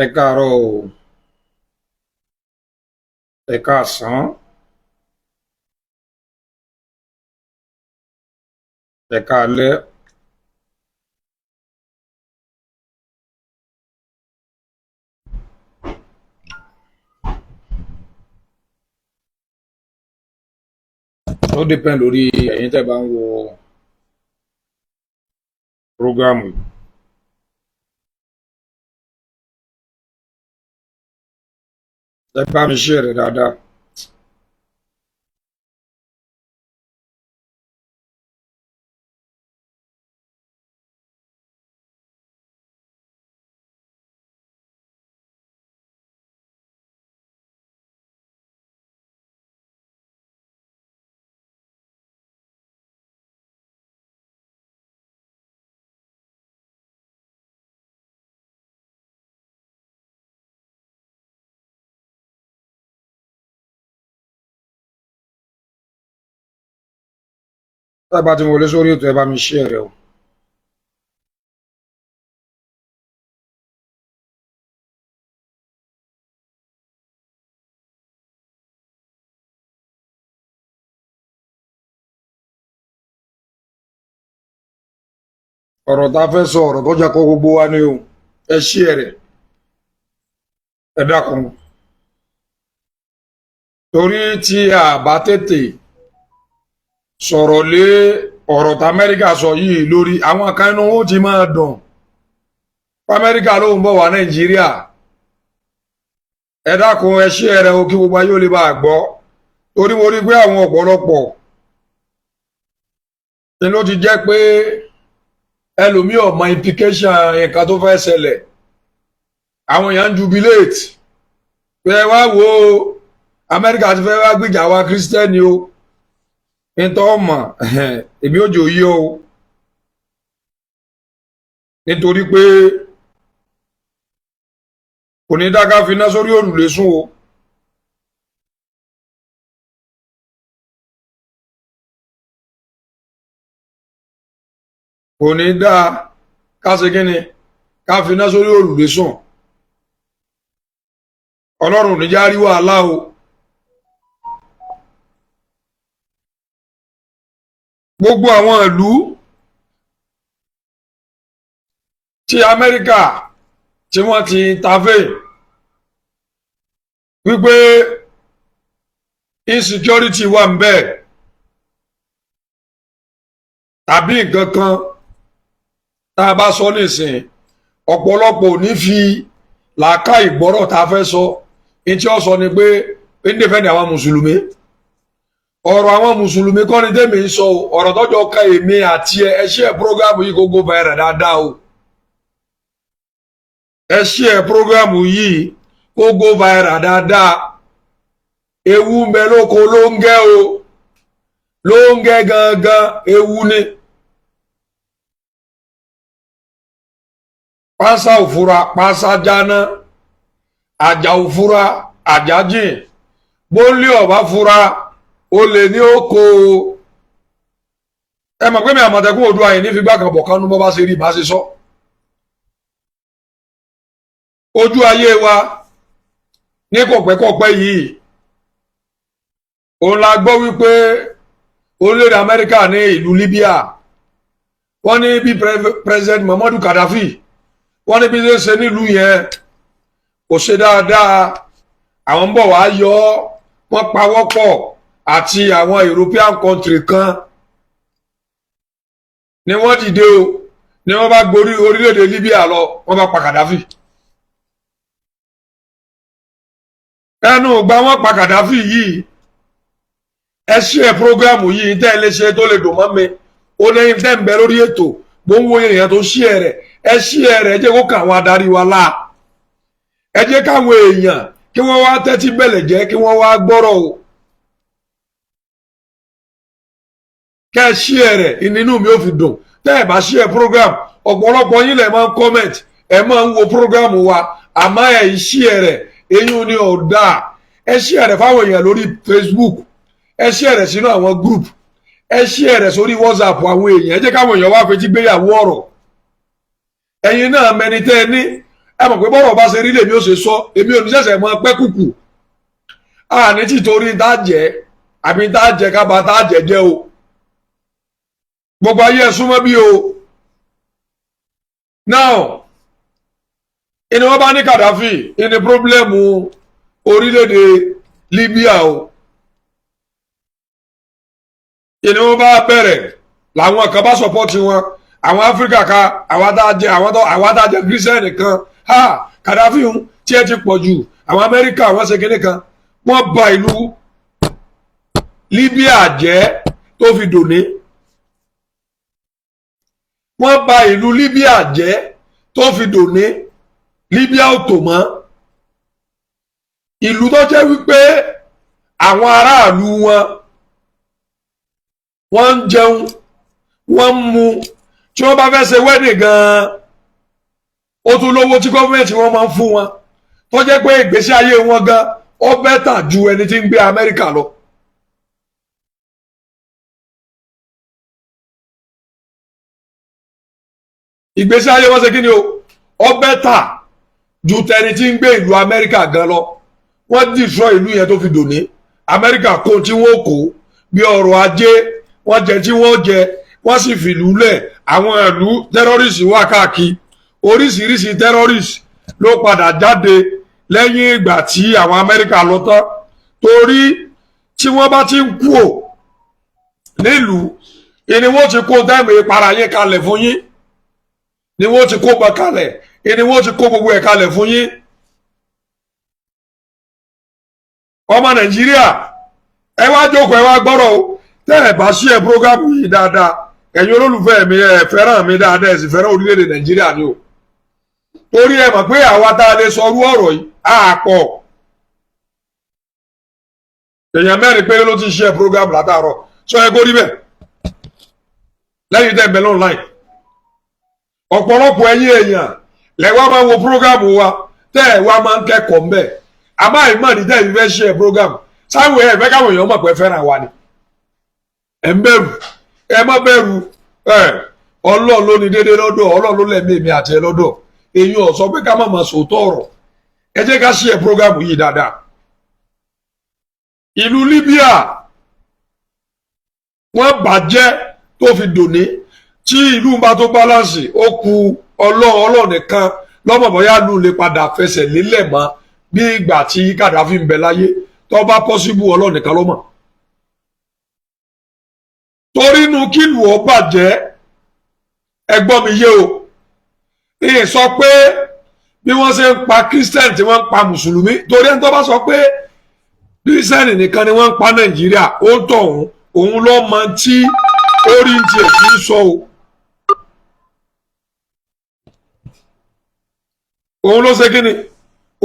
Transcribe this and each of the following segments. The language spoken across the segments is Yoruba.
Ẹ káàárọ̀ o, ẹ káàsán, ẹ káalẹ́. Ó depend lórí ẹ̀yin tẹ́ bá ń wo prógámù yìí. Ẹ bá mi share rẹ̀ dáadáa. Tẹ́ bá ti wọlé sórí ètò ẹ bá mi share rẹ̀ o. Ọ̀rọ̀ tá a fẹ́ sọ ọ̀rọ̀ tó jẹ́ kó gbogbo wa ni o. Ẹ share rẹ̀, ẹ dákun. Torí tí a bá tètè sọ̀rọ̀ lé ọ̀rọ̀ tí Amẹ́ríkà sọ yìí lórí àwọn kan inú wọn ti máa dùn. Amẹ́ríkà ló ń bọ̀ wá Nàìjíríà. Ẹ dákun ẹ share rẹ̀ o kí gbogbo ayé ó lè bá a gbọ́. Torí mo rí pé àwọn ọ̀pọ̀lọpọ̀ ni ló ti jẹ́ pé ẹlòmíì ò mọ implication nǹkan tó fẹ́ ṣẹlẹ̀. Àwọn èèyàn ń jubilate pé wá wo Amẹ́ríkà ti fẹ́ wá gbìjà wa kírísítẹ́nì o nítorí ọmọ èmi ò jò yí o nítorí pé kò ní dáká finá sórí òrùlé sùn o. Kò ní dá ká ṣe kí ni ká finá sórí òrùlé sùn. Ọlọ́run ní járí wàhálà o. Gbogbo àwọn ìlú tí Amẹ́ríkà tí wọ́n ti intervene wípé insecurity wà ń bẹ tàbí nǹkan kan tá a bá sọ nísìn ọ̀pọ̀lọpọ̀ ò ní fi làákà ìgbọ́rọ̀ tá a fẹ́ sọ ní tí ó sọ ni pé ń dẹ́fẹ́ndì àwọn mùsùlùmí. Ọ̀rọ̀ àwọn mùsùlùmí kọ́ ni tèmi ń sọ ọ̀rọ̀ tọ́jọ́ ka èmi àti ẹ share program yìí kó go viral dáadáa o. Ẹ share program yìí kó go viral dáadáa. Ewu ń bẹ lóko ló ń gẹ́ o, ló ń gẹ́ gangan ewu ni. Pánsá òfura pánsá jáná, àjà òfura àjà jìn, bólé ọ̀bá fura ó lè ní oko o. Ẹ mọ̀ pé mi Àmọ̀tẹ́kùn Oòduà yìí ní fi gbá kan bọ̀ kánú bọ́ bá ṣe rí bá ṣe sọ. Ojú ayé wa ní kọ̀pẹ́kọ̀pẹ́ yìí òun la gbọ́ wípé orílẹ̀-èdè Amẹ́ríkà ní ìlú Libya wọ́n ní bí President Muhammadu Gaddafi wọ́n ní bí ṣe ṣe nílùú yẹn kò ṣe dáadáa, àwọn ń bọ̀ wá yọ wọ́n pawọ́pọ̀ àti àwọn European country kan ni wọ́n dìde o ni wọ́n bá gborí orílẹ̀-èdè Libya lọ wọ́n bá pa Gaddafi. Ẹnu ìgbà wọ́n pa Gaddafi yìí ẹ share programu yìí tẹ́ ẹ lè ṣe tó lè dùn mọ́ mi ó lẹ́yìn tẹ́ ń bẹ lórí ètò bó ń wo èèyàn tó share rẹ̀ ẹ share rẹ̀ ẹ jẹ́ kó kà àwọn adarí wa láà. Ẹ jẹ́ káwọn èèyàn kí wọ́n wá tẹ́tí bẹ̀lẹ̀ jẹ́ kí wọ́n wá gbọ́rọ̀ o. Kẹ́ ẹ share rẹ̀ inú mi ò fi dùn tẹ́ ẹ bá share program ọ̀pọ̀lọpọ̀ yín lẹ̀ máa ń comment ẹ máa ń wo program wa àmọ́ ẹ share rẹ̀ eyín ni ò dáa. Ẹ share rẹ̀ fáwọn èèyàn lórí Facebook, ẹ share rẹ̀ sínú àwọn group, ẹ share rẹ̀ sórí WhatsApp àwọn èèyàn ẹ jẹ́ káwọn èèyàn wá fetí gbéyàwó ọ̀rọ̀. Ẹ̀yin náà mẹni tẹ́ ẹ ní ẹ mọ̀ pé bọ́rọ̀ bá ṣe rí lèmi ó ṣe sọ èmi ò ní ṣẹ̀ṣẹ̀ mọ pẹ́ kùkù àní títorí tá jẹ́ àbí tá jẹ́ kábà tá jẹ́ o gbogbo ayé ẹ súnmọ́ bí o now ìní wọ́n bá ní Kàdáfì ìní pírọ́blẹ́mù orílẹ̀-èdè Libya o ìní wọ́n bá bẹ̀rẹ̀ làwọn kan bá sọpọ́tì wọn àwọn Áfíríkà ká àwọn adájẹ kírísítẹ́nì kan ha Kàdáfì ń tí ẹ ti pọ̀ jù àwọn Amẹ́ríkà wọ́n ṣe kinní kan wọ́n bà ìlú Libya jẹ́ tó fi dòní wọ́n bà ìlú Libya jẹ́ tó fi dòní Libya ò tò mọ́ ìlú tó jẹ́ wípé àwọn aráàlú wọ́n ń jẹun wọ́n ń mu tí wọ́n bá fẹ́ ṣe wedding gan-an ó tún lówó tí gọ́ọ̀mẹ̀ntì wọn máa ń fún wọn tó jẹ́ pé ìgbésí ayé wọn gan ó bẹ́tà ju ẹni tí ń gbé Amẹ́ríkà lọ. ìgbésí ayé wọn ṣe kí ni o ó bẹ́tà ju tẹni tí ń gbé ìlú Amẹ́ríkà gan lọ wọ́n dìṣọ́ ìlú yẹn tó fi dòní Amẹ́ríkà kó tí wọ́n kó bí ọrọ̀ ajé wọ́n jẹ tí wọ́n jẹ wọ́n sì fìlú lẹ̀ àwọn ìlú tẹ́rọ́rìsì wà káàkiri oríṣiríṣi tẹ́rọ́rìsì ló padà jáde lẹ́yìn ìgbà tí àwọn Amẹ́ríkà lọ tán torí tí wọ́n bá ti ń kú ò nílùú ìní wọ́n ti kó tẹ́ẹ̀mù ìpara yín kalẹ̀ fún yín ni wọ́n ti kó gbọ́ kalẹ̀ ìní wọ́n ti kó gbogbo ẹ̀ kalẹ̀ fún yín. ọmọ Nàìjíríà ẹ wá jókòó ẹ wá gbọ́rọ̀ o tẹ́ ẹ bá ṣí ẹ prógámù yìí dáadáa ẹ̀yin olólùfẹ́ mi ẹ fẹ́ràn mi dáadáa ẹ sì fẹ́ràn orílẹ̀-èdè Nàìjíríà ni o torí ẹ mọ̀ pé àwa tá a lè sọ orú ọ̀rọ̀ yìí á pọ̀ èèyàn mẹ́rin péré ló ti ṣe prógámù látàárọ̀ sọ ẹ kó rí bẹ́ẹ̀ lẹ́yìn tẹ́ ẹ bẹ̀rẹ̀ online ọ̀pọ̀lọpọ̀ ẹ̀yin èèyàn lẹ́wọ́ máa ń wo prógámù wa tẹ́ ẹ wá máa ń kẹ́kọ̀ọ́ mbẹ́ àmọ́ àìmọ̀ ní tẹ́ ẹ fẹ́ ṣe prógámù sáwọn ẹ̀ fẹ́ káwọn èèyàn mọ̀ pé fẹ́ràn wa ni ẹ̀ ń bẹ̀rù ẹ má bẹ̀rù Ọlọ́run ló ní déédéé lọ́dọ̀ Ọlọ́run ló lẹ́mí èmi àti ẹ lọ́dọ̀ èyí ò sọ pé ká má máa sòótọ́ ọ̀rọ̀ ẹ jẹ́ ká ṣe prógámù yìí dáadáa. ìlú Libya wọ́n bàjẹ́ tó fi dòní tí ìlú bá tó bálánsì ó ku Ọlọ́run nìkan lọ́mọ bóyá lù lè padà fẹsẹ̀ lélẹ̀ mọ́ bí ìgbà tí Kàdáfì ń bẹ láyé tó bá pọ́síbù Ọlọ́run nìkan ló mọ̀. torí inú kílù ọ bàjẹ́ ẹgbọ́n mi yé o ìyẹn sọ pé bí wọ́n ṣe ń pa Christian tí wọ́n ń pa mùsùlùmí torí ẹni tó bá sọ pé Christian nìkan ni wọ́n ń pa Nàìjíríà ó tọ̀ òun ló mọ tí orí tiẹ̀ kì í sọ o òun ló ṣe kí ni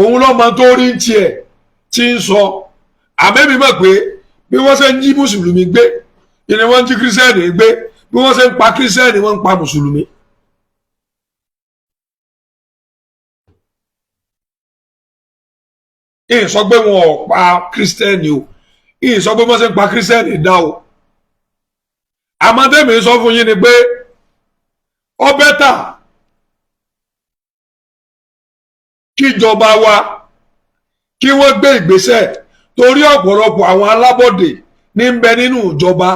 òun ló mọ tó rí tiẹ̀ tí ń sọ àmẹ́bí mọ̀ pé bí wọ́n ṣe ń jí mùsùlùmí gbé ìní wọ́n ń jí kírísítẹ́nì gbé bí wọ́n ṣe ń pa kírísítẹ́nì wọ́n ń pa mùsùlùmí. ìyìn sọ pé wọn ò pa kírísítẹ́nì o ìyìn sọ pé wọ́n ṣe ń pa kírísítẹ́nì dá o àmọ́tẹ́mì sọ fún yín ni pé ó bẹ́tà kíjọba wa kí wọ́n gbé ìgbésẹ̀ torí ọ̀pọ̀lọpọ̀ àwọn alábọ̀dé ní ń bẹ nínú ìjọba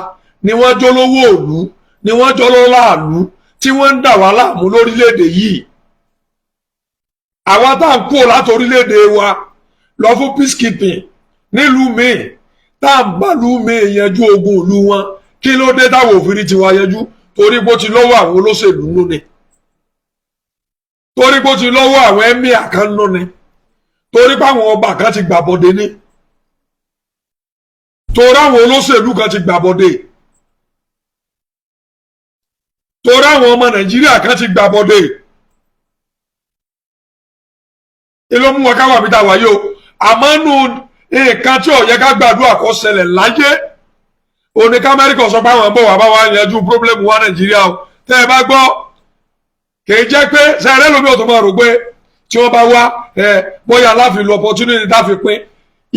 ni wọ́n jólówó òlú ni wọ́n jọlọ́láàlú tí wọ́n ń dà wá láàmú lórílẹ̀‐èdè yìí àwa tá à ń kó láti orílẹ̀‐èdè wa lọ fún peacekeeping nílùú míì tá à ń bàlú míì yanjú ogun ìlú wọn kí ló dé táwọn òfin ti wá yanjú torí bó ti lọ́wọ́ àwọn olóṣèlú nú ni torí bó ti lọ́wọ́ àwọn emir kan nú ni torí báwọn ọba kan ti gbàbọdé ní torí àwọn olóṣèlú kan ti gbàbọdé torí àwọn ọmọ Nàìjíríà kan ti gbàbọdé ilé mú wọn káwọn àbíta wáyé o àmọ́ nù nǹkan tí ò yẹ ká gbàdúrà kó ṣẹlẹ̀ láyé òní kámẹ́ríkà sọ pé àwọn bọ̀ wá bá wa yanjú pírọ́blẹ́mù wa Nàìjíríà o tẹ́ ẹ bá gbọ́ kì í jẹ́ pé sẹ́rẹ́ lómi ò tó máa rò pé tí wọ́n bá wá bóyá láfi lo opportunity láfi pín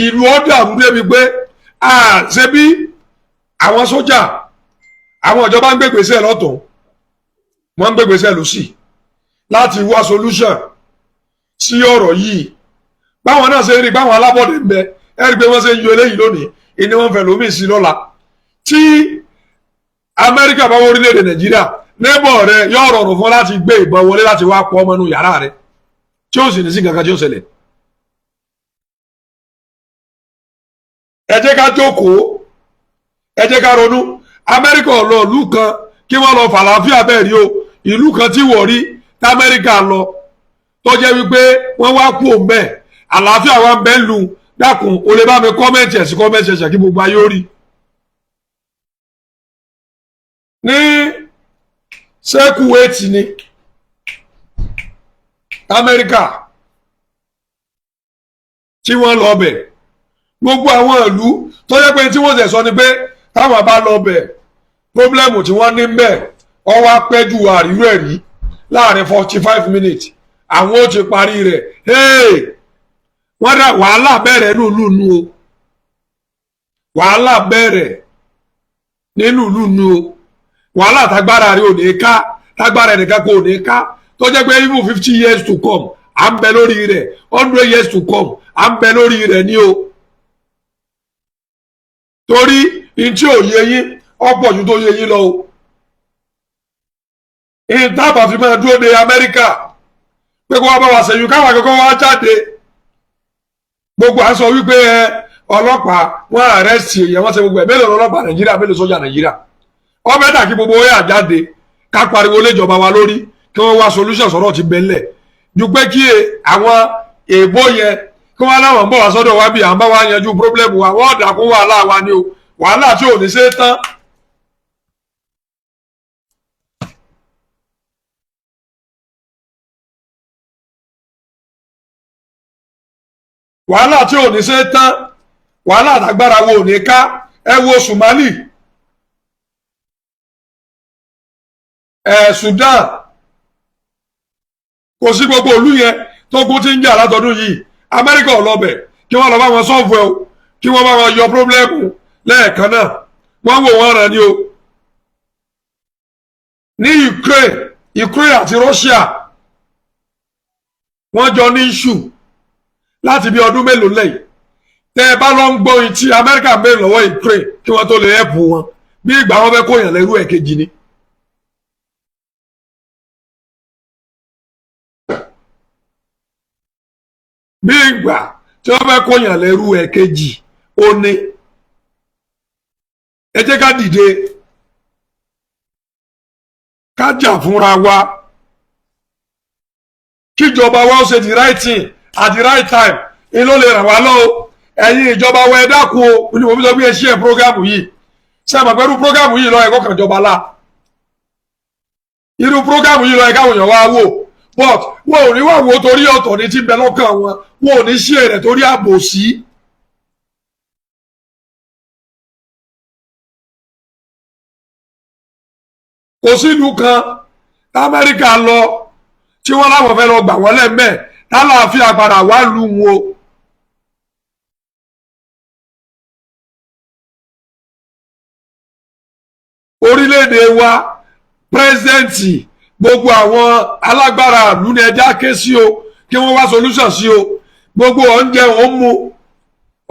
ìlú ọ̀dọ̀ àbúrò mi pé ṣe bí àwọn sójà àwọn ìjọba ń gbégbèsè lọ́tún wọ́n ń gbégbèsè lọ́sì láti wá solution sí ọ̀rọ̀ yìí báwọn náà ṣe rí báwọn alábọ̀dé ń bẹ ẹ rí pé wọ́n ṣe ń yọ eléyìí lónìí ìní wọ́n fẹ́ lómi sí lọ́la tí Amẹ́ríkà bá wọ orílẹ̀-èdè Nàìjíríà nébọ̀ rẹ yóò rọrùn fún láti gbé ìbọn wọlé láti wá pọ̀ ọmọ inú yàrá rẹ tí ó sì ní sí kankan tí ó ṣẹlẹ̀. ẹ jẹ́ ká jókòó ẹ jẹ́ ká ronú Amẹ́ríkà lọ ìlú kan kí wọ́n lọ fàlàáfíà bẹ́ẹ̀ rí o ìlú kan tí wọ̀ rí t'Amẹ́ríkà lọ tó jẹ́ wípé wọ́n wá kú òun bẹ́ẹ̀ àlàáfíà wa ń bẹ́ẹ̀ lù dákun o lè bá mi kọ́mẹ́ǹtì ẹ̀sìn kọ́mẹ́ǹtì ẹ̀sìn kí gbogbo ayé ó rí. ní Kuwait ni Amẹ́ríkà tí wọ́n lọ bẹ̀ gbogbo àwọn ìlú tó yẹ pé tí wọ́n ṣe sọ ni pé táwọn bá lọ bẹ̀ pọ́blẹ́mù tí wọ́n ní bẹ̀ ọwọ́ apẹ́jù àríwú ẹ̀rí láàrin 45 minutes àwọn ó ti parí rẹ̀ wọ́n dá wàhálà bẹ̀rẹ̀ nínú o wàhálà bẹ̀rẹ̀ nínú o wàhálà tágbára rẹ̀ ò ní ká tágbára ẹnìkan kò ní ká tó jẹ́ pé even 50 years to come à ń bẹ lórí rẹ̀ 100 years to come à ń bẹ lórí rẹ̀ ní o torí ntí ò yé yín ọ̀pọ̀ ju tó yé yín lọ o ìtàbà fi máa dúró de Amẹ́ríkà pé kó wá bá wa ṣẹ́yìn káwọn akẹ́kọ̀ọ́ wá jáde gbogbo à ń sọ wípé ọlọ́pàá wọn àrẹ́sì èèyàn wọn ṣe gbogbo ẹ̀ mélòó ọlọ́pàá Nàìjíríà mélòó sójà Nàìjíríà wọ́n bẹ́ẹ̀ dà kí gbogbo ó yà jáde ká pariwo léjọba wa lórí kí wọ́n wá solution sọ̀rọ̀ ti bẹ́lẹ̀ ju pé kí àwọn èèbó yẹn kí wọ́n láwọn ń bọ̀ wá sọ́dọ̀ wa bí à ń bá wa yanjú problem wa wọ́n dà kún wàhálà wa ni o wàhálà tí ò ní ṣe é tán. wàhálà tí ò ní ṣe é tán wàhálà àtàgbára wo ò ní ká ẹ wo Somali Sudan kò sí gbogbo ìlú yẹn tó kún tí ń jà látọdún yìí Amẹ́ríkà ò lọ bẹ̀ kí wọ́n lọ bá wọn sọ́ọ̀fù ẹ̀ o kí wọ́n bá wọn yọ pírọ́blẹ́mù lẹ́ẹ̀kan náà wọ́n wò wọ́n ràn ní o. ní Ukraine àti Russia wọ́n jọ ní issue láti bí ọdún mélòó lẹ́yìn tẹ́ ẹ bá lọ ń gbọ́ tí Amẹ́ríkà ń bẹ̀rẹ̀ lọ́wọ́ Ukraine kí wọ́n tó lè ẹ̀pù wọn bí ìgbà wọn fẹ́ kóyàn lẹ́rú ẹ̀ kejì ni. bí ìgbà tí wọ́n fẹ́ kóyàn lẹ́rú ẹ̀ kejì ó ní ẹ jẹ́ ká dìde ká jà fúnra wa kíjọba wa ó ṣe the right thing at the right time ni ló lè ràn wá lọ́wọ́ ẹ̀yin ìjọba wa ẹ dákun o ní mo fi sọ pé ẹ ṣí ẹ̀ prógámù yìí ṣe àmọ̀ pẹ̀lú prógámù yìí lọ ẹ̀kọ́ kan jọba la irú prógámù yìí lọ ẹ̀ka òyìnbó wa wò but wọn ò ní wà wò torí ọ̀tọ̀ ní ti bẹ lọ́kàn wọn ò ní ṣí èrè torí àbòsí. kò sílùú kan Amẹ́ríkà lọ tí wọ́n láwọn fẹ́ lọ gbà wọ́n lẹ́mẹ̀ tálàáfíà padà wá lù wọn. orílẹ̀-èdè wa pírẹ́sidẹ́ǹtì gbogbo àwọn alágbára ìlú ní ẹja ké sí o kí wọ́n wá solution sí o gbogbo oúnjẹ òun mu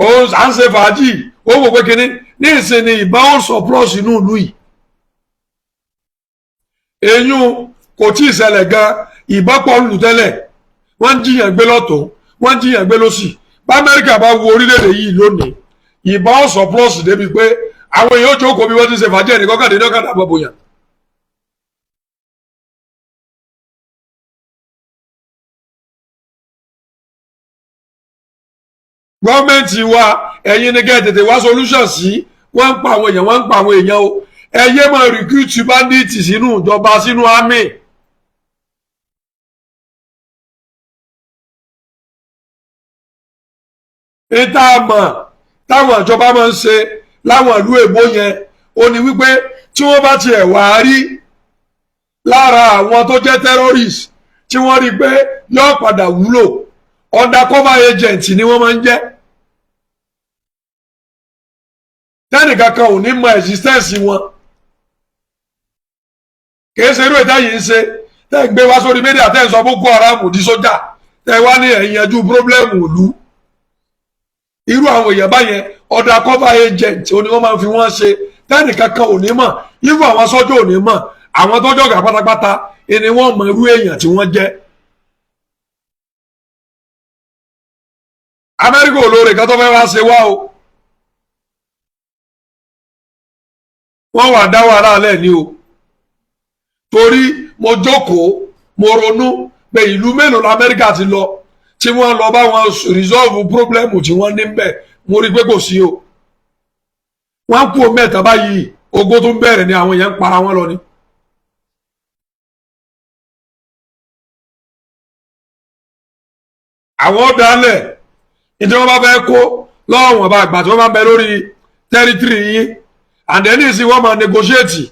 òun à ń ṣe fàájì ó wò pé kínní ní ìsinmi ìbọn ó surplus inú ìlú yìí èyún kò tí ì ṣẹlẹ̀ gan ìbọn pọ̀ lù tẹ́lẹ̀ wọ́n ń jiyàn gbé lọ́tọ̀ wọ́n ń jiyàn gbé lọ́sì bá Amẹ́ríkà bá wo orílẹ̀-èdè yìí lónìí ìbọn ó surplus débi pé àwọn èèyàn ó jókòó bí wọ́n ti ṣe fàájì ẹnì kọ́kàdé ní ọ̀kadà bọ̀ bòyàn. gọ́ọ̀mẹ̀ntì wa ẹ̀yin ni kẹ́ ẹ̀ tètè wá solution sí wọ́n ń pa àwọn èèyàn wọ́n ń pa àwọn èèyàn o ẹ yé máa recruit bandit sínú ìjọba sínú army. ìta àmọ̀ táwọn ìjọba máa ń ṣe láwọn ìlú èbó yẹn ó ní wípé tí wọ́n bá tiẹ̀ wá rí lára àwọn tó jẹ́ terrorist tí wọ́n rí pé yóò padà wúlò undercover agent ni wọ́n máa ń jẹ́. tẹ́nìkan kan ò ní mọ existence wọn kìí ṣe irú ìta yìí ń ṣe tẹ́ ń gbé wá sórí mídíà tẹ́ ń sọ Boko Haram di sójà ẹ wá ní ẹ̀yin yanjú pírọ́blẹ́mù ìlú irú àwọn èèyàn báyẹn ọ̀dà cover agent ó ní wọ́n máa fi wọ́n ṣe tẹ́nì kankan ò ní mọ̀ irú àwọn sọ́jọ́ ò ní mọ̀ àwọn tọ́jọ́ ọ̀gá pátápátá ni wọ́n mọ irú èèyàn tí wọ́n jẹ́. Amẹ́ríkà olóore kan tó fẹ́ wá ṣe wá o wọ́n wà dá wàhálà lẹ̀ ní o torí mo jókòó mo ronú pé ìlú mélòó lamẹ́ríkà ti lọ tí wọ́n lọ bá wọn resolve pírọ́blẹ́mù tí wọ́n ní bẹ̀ mo rí pé kò sí o wọ́n kú mẹ́ta báyìí ogun tó ń bẹ̀rẹ̀ ni àwọn èèyàn ń para wọn lọ ni. àwọn ọ̀dàlẹ̀ ìdí wọn bá fẹ́ kó lọ́wọ́ wọn bá àgbà tí wọ́n bá ń bẹ lórí tẹ́rítírì yín àndẹ́ni sí wọ́n máa negotiate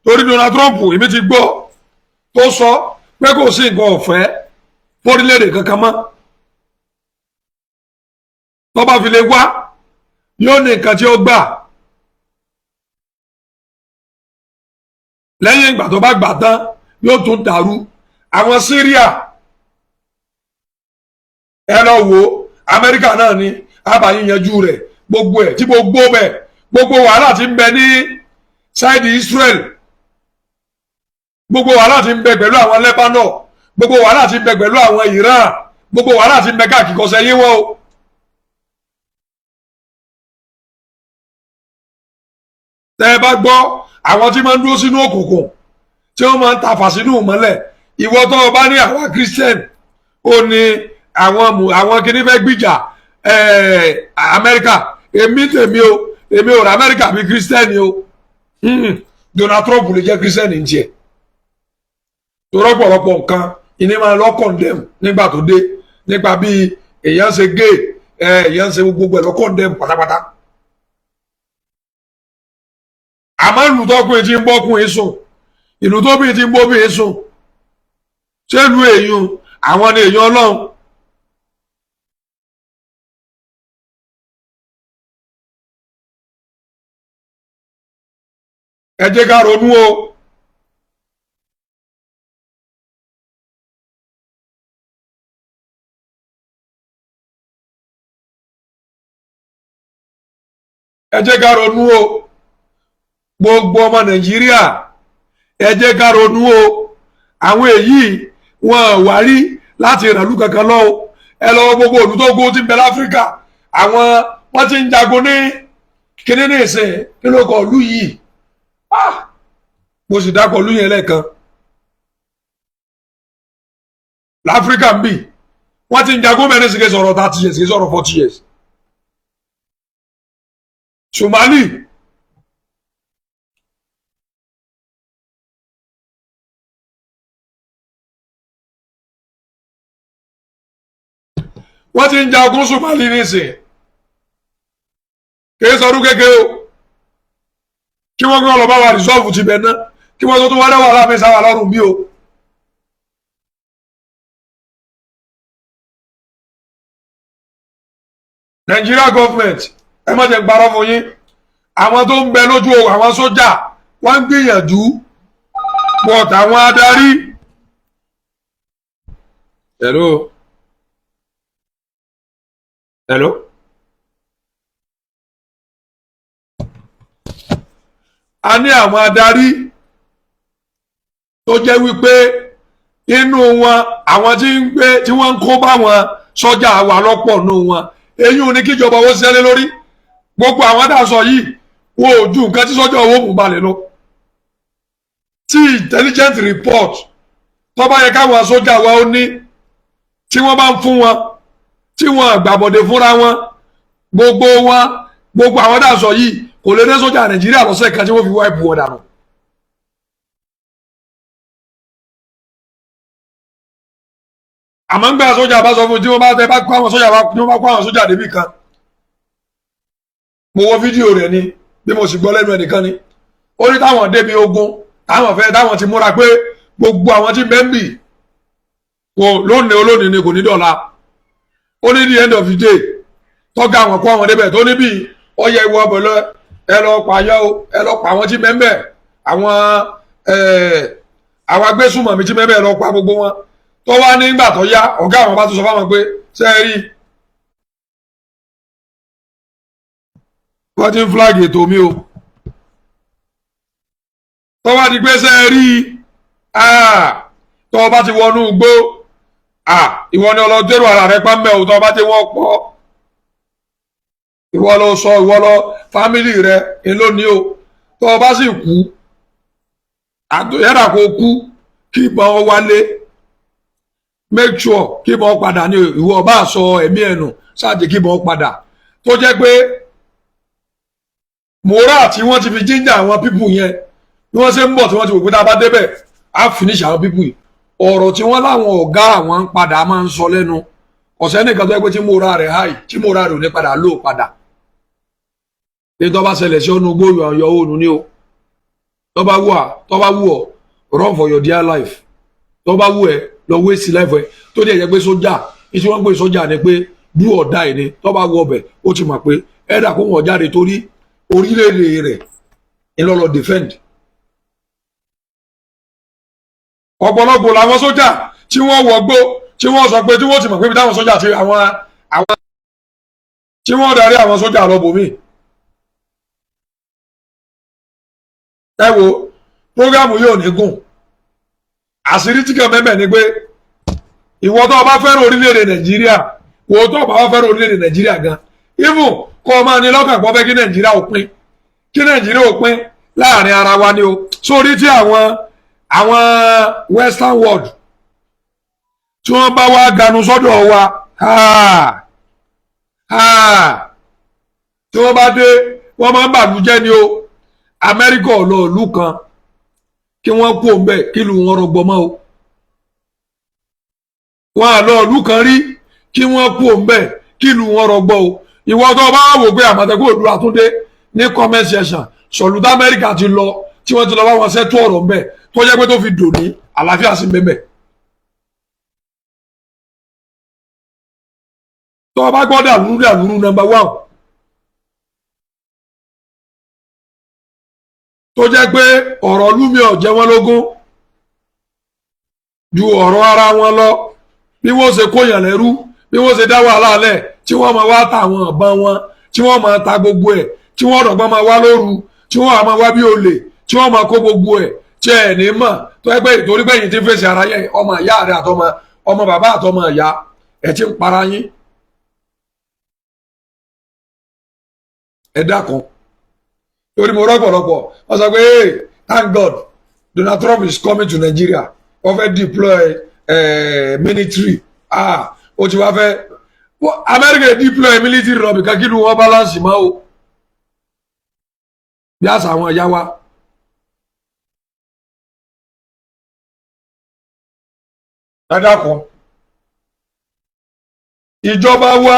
torí Donald Trump èmi ti gbọ́ tó sọ pé kò sí nǹkan ọ̀fẹ́ fórílẹ̀-èdè kankan mọ́ tó bá fi lè wá yóò ní nǹkan tí ó gbà lẹ́yìn ìgbà tó bá gbà tán yóò tún dàrú àwọn Syria ẹ lọ wo Amẹ́ríkà náà ni àbáyín yanjú rẹ̀ gbogbo ẹ̀ tí gbogbo bẹ̀ gbogbo wàhálà tí ń bẹ ní sáìdì Israel gbogbo wàhálà tí ń bẹ pẹ̀lú àwọn Lebanon gbogbo wàhálà tí ń bẹ pẹ̀lú àwọn Iran gbogbo wàhálà tí ń bẹ káàkiri kọsẹ̀ yín wọ́n o. tẹ́ ẹ bá gbọ́ àwọn tí máa ń dúró sínú òkùnkùn tí wọ́n máa ń tafà sínú ìmọ́lẹ̀ ìwọ tó o bá ní àwa Christian ó ní àwọn kìíní fẹ́ gbìjà Amẹ́ríkà tèmi ò rà Amẹ́ríkà bí Christian o Donald Trump lè jẹ́ Christian ní tiẹ̀ tó rọ́pọ̀lọpọ̀ nǹkan ìní máa lọ condemn nígbà tó dé nípa bí èèyàn ṣe gay èèyàn ṣe gbogbo ẹ̀ lọ condemn pátápátá. àmọ́ ìlú tọkùnrin ti ń bọ́kùnrin sùn ìlú tóbìnrin ti ń bóbìnrin sùn ṣé ìlú èèyàn àwọn ni èèyàn Ọlọ́run. ẹ jẹ́ ká ronú o. ẹ jẹ́ ká ronú o gbogbo ọmọ Nàìjíríà ẹ jẹ́ ká ronú o àwọn èyí wọn wá rí láti ìrànlú kankan lọ o ẹ lọ́wọ́ gbogbo òlú tó gbó tí ń bẹ láfíríkà àwọn wọ́n ti ń jagun ní kíní ní ìsìn nínú ọkọ̀ ìlú yìí mo sì dákọ̀ ìlú yẹn lẹ́ẹ̀kan láfíríkà ń bì wọ́n ti ń jagun mẹ́rin sì kì í sọ̀rọ̀ 30 years kì í sọ̀rọ̀ 40 years. Somali wọ́n ti ń jagun Somali nísìn kìí sọdún kékeré o kí wọ́n gbọ́n lọ bá wa rìsọ́ọ̀fù ti bẹ̀ náà kí wọ́n tó tún wá dáwà láàfin sáwà lọ́rùn bí o. Nigeria government ẹ má jẹ́ ń parọ́ fún yín àwọn tó ń bẹ lójú àwọn sójà wọ́n ń gbìyànjú but àwọn adarí. hello a ní àwọn adarí tó jẹ́ wípé inú wọn àwọn tí wọ́n ń kó bá wọn sójà wà lọ́pọ̀ nù wọn èyí ò ní kíjọba owó ṣẹlẹ̀ lórí gbogbo àwọn àdàsọ yìí wọn ò ju nǹkan tí sọ́jọ́ owó mú balẹ̀ lọ tí intelligent report tó bá yẹ káwọn sójà wa ó ní tí wọ́n bá ń fún wọn tí wọ́n gbàbọ̀dé fúnra wọn gbogbo àwọn àdàsọ yìí kò lè dé sójà Nàìjíríà lọ́sẹ̀ kan tí wọ́n fi wáìpù wọn dànù. àmọ́ ń gbà sójà bá sọ fún tí wọ́n bá kó àwọn sójà débì kan mo wo fídíò rẹ̀ ni bí mo sì gbọ́ lẹ́nu ẹnìkan ni ó ní táwọn débi ogun táwọn ti múra pé gbogbo àwọn tí bẹ́ńbì kò lónìí olónìí ni kò ní dọ̀la ó ní the end of the day tọ́gá àwọn kó àwọn débẹ̀ tó níbi ọyẹ ìwọ ọbẹ̀lẹ ẹ lọ pààyọ ẹ lọ pa àwọn tí bẹ́ńbẹ̀ àwọn agbésùmọ̀mí tí bẹ́ńbẹ̀ lọ pa gbogbo wọn tó wá nígbà tó yá ọ̀gá àwọn bá tún sọ fáwọn pé ṣe é rí wọ́n ti ń flag ètò mi o tó wá di pé ṣe é rí tó o bá ti wọnú igbó ìwọ ni ọlọ́dẹ́rù ara rẹ pa mẹ́ o tó o bá ti wọ́n pọ̀ ìwọ ló sọ ìwọ lọ fámìlì rẹ èló ni o tó o bá sì kú àtòyẹ́dà kó kú kí ìbọn wálé make sure kí ìbọn padà ní ìwọ bá sọ ẹ̀mí ẹ̀nù ṣáàjì kí ìbọn padà tó jẹ́ pé mòórà tí wọ́n ti fi jíjà àwọn pípù yẹn bí wọ́n ṣe ń bọ̀ tí wọ́n ti wò pé tá a bá débẹ̀ á finish àwọn pípù yìí ọ̀rọ̀ tí wọ́n láwọn ọ̀gá àwọn ń padà máa ń sọ lẹ́nu ọ̀sẹ̀ nìkan tó yẹ pé tí mòórà rẹ̀ háì tí mòórà rẹ̀ ò ní padà lò padà ètò ọba ṣẹlẹ̀ sí ọ̀nà gbóyò ọ̀yọ́ òòlù ni o tó bá wù ọ́ run for your dear life tó bá wù ẹ́ lọ waste life ẹ tó dẹ̀ jẹ́ pé sójà ìtí wọ́n ń pè sójà ni pé do or die ni tó bá wọ ọbẹ̀ ó ti mọ̀ pé ẹ̀dà kó wọ́n jáde torí orílẹ̀-èdè rẹ̀ ńlọ́lọ́ defend. ọ̀pọ̀lọpọ̀ làwọn sójà tí wọ́n wọgbó tí wọ́n sọ pé tí wọ́n ti mọ̀ pé bí táwọn sójà ti àwọn tí wọ́n darí àwọn sójà lọ bòmí. ẹ wo prógámù yóò ní gùn àṣírí tí kan mẹ́mẹ́ ni pé ìwọ tó o bá fẹ́ràn orílẹ̀-èdè nàìjíríà wo tó o bá fẹ́ràn orílẹ̀-èdè nàìjíríà gan even kọ́ ọ máa ní lọ́kàn pọ́ fẹ́ kí nàìjíríà ò pín láàrin ara wa ni o sórí tí àwọn western world tí wọ́n bá wá ganu sọ́dọ̀ wa tí wọ́n bá dé wọ́n máa ń bàlújẹ́ ni o amẹ́ríkà ọ̀lọ́ọ̀lù kan kí wọ́n kú òun bẹ́ẹ̀ kí ìlú wọn rọgbọ mọ́ o wọn àlọ́ ìlú kan rí kí wọ́n kú òun bẹ́ẹ̀ kí ìlú wọn rọgbọ o ìwọ tó bá wò pé àmọ̀tẹ́kùn òdu àtúndé ní comment section sọ̀lùdá amẹ́ríkà ti lọ tí wọ́n ti lọ bá wọn ṣètò ọ̀rọ̀ ń bẹ̀ tó jẹ́ pé tó fi dòní àlàáfíà sí bẹ́ẹ̀ tó bá gbọ́ dàlúrú number 1 tó jẹ́ pé ọ̀rọ̀ lúmi ọ̀jẹ́ wọn lógún ju ọ̀rọ̀ ara wọn lọ bí wọ́n ṣe kóyàn lẹ́rú bí wọ́n ṣe dá wàhálà lẹ̀ tí wọ́n máa wá ta àwọn ọ̀bọ̀n wọn tí wọ́n máa ta gbogbo ẹ̀ tí wọ́n rọ̀gbọ́n máa wá lóru tí wọ́n máa wá bí olè tí wọ́n máa kó gbogbo ẹ̀ tí ẹ̀ ní mọ̀ tó jẹ́ pé ìtorí pé yìí ti fèsì ara yẹn ọmọ ìyá rẹ̀ àtọmọ ọmọ bàbá àtọmọ ìyá ẹ̀ ti ń para yín ẹ dákun torí mo rọ́pọ̀lọpọ̀ wọ́n sọ pé hey thank God Donald Trump is coming to Nigeria wọ́n fẹ́ deploy military ó ti wá fẹ́ America deploy military lọ bìkan kí ni wọ́n balance mọ́ o bí àṣà àwọn ìyá wa. ẹ dákun ìjọba wa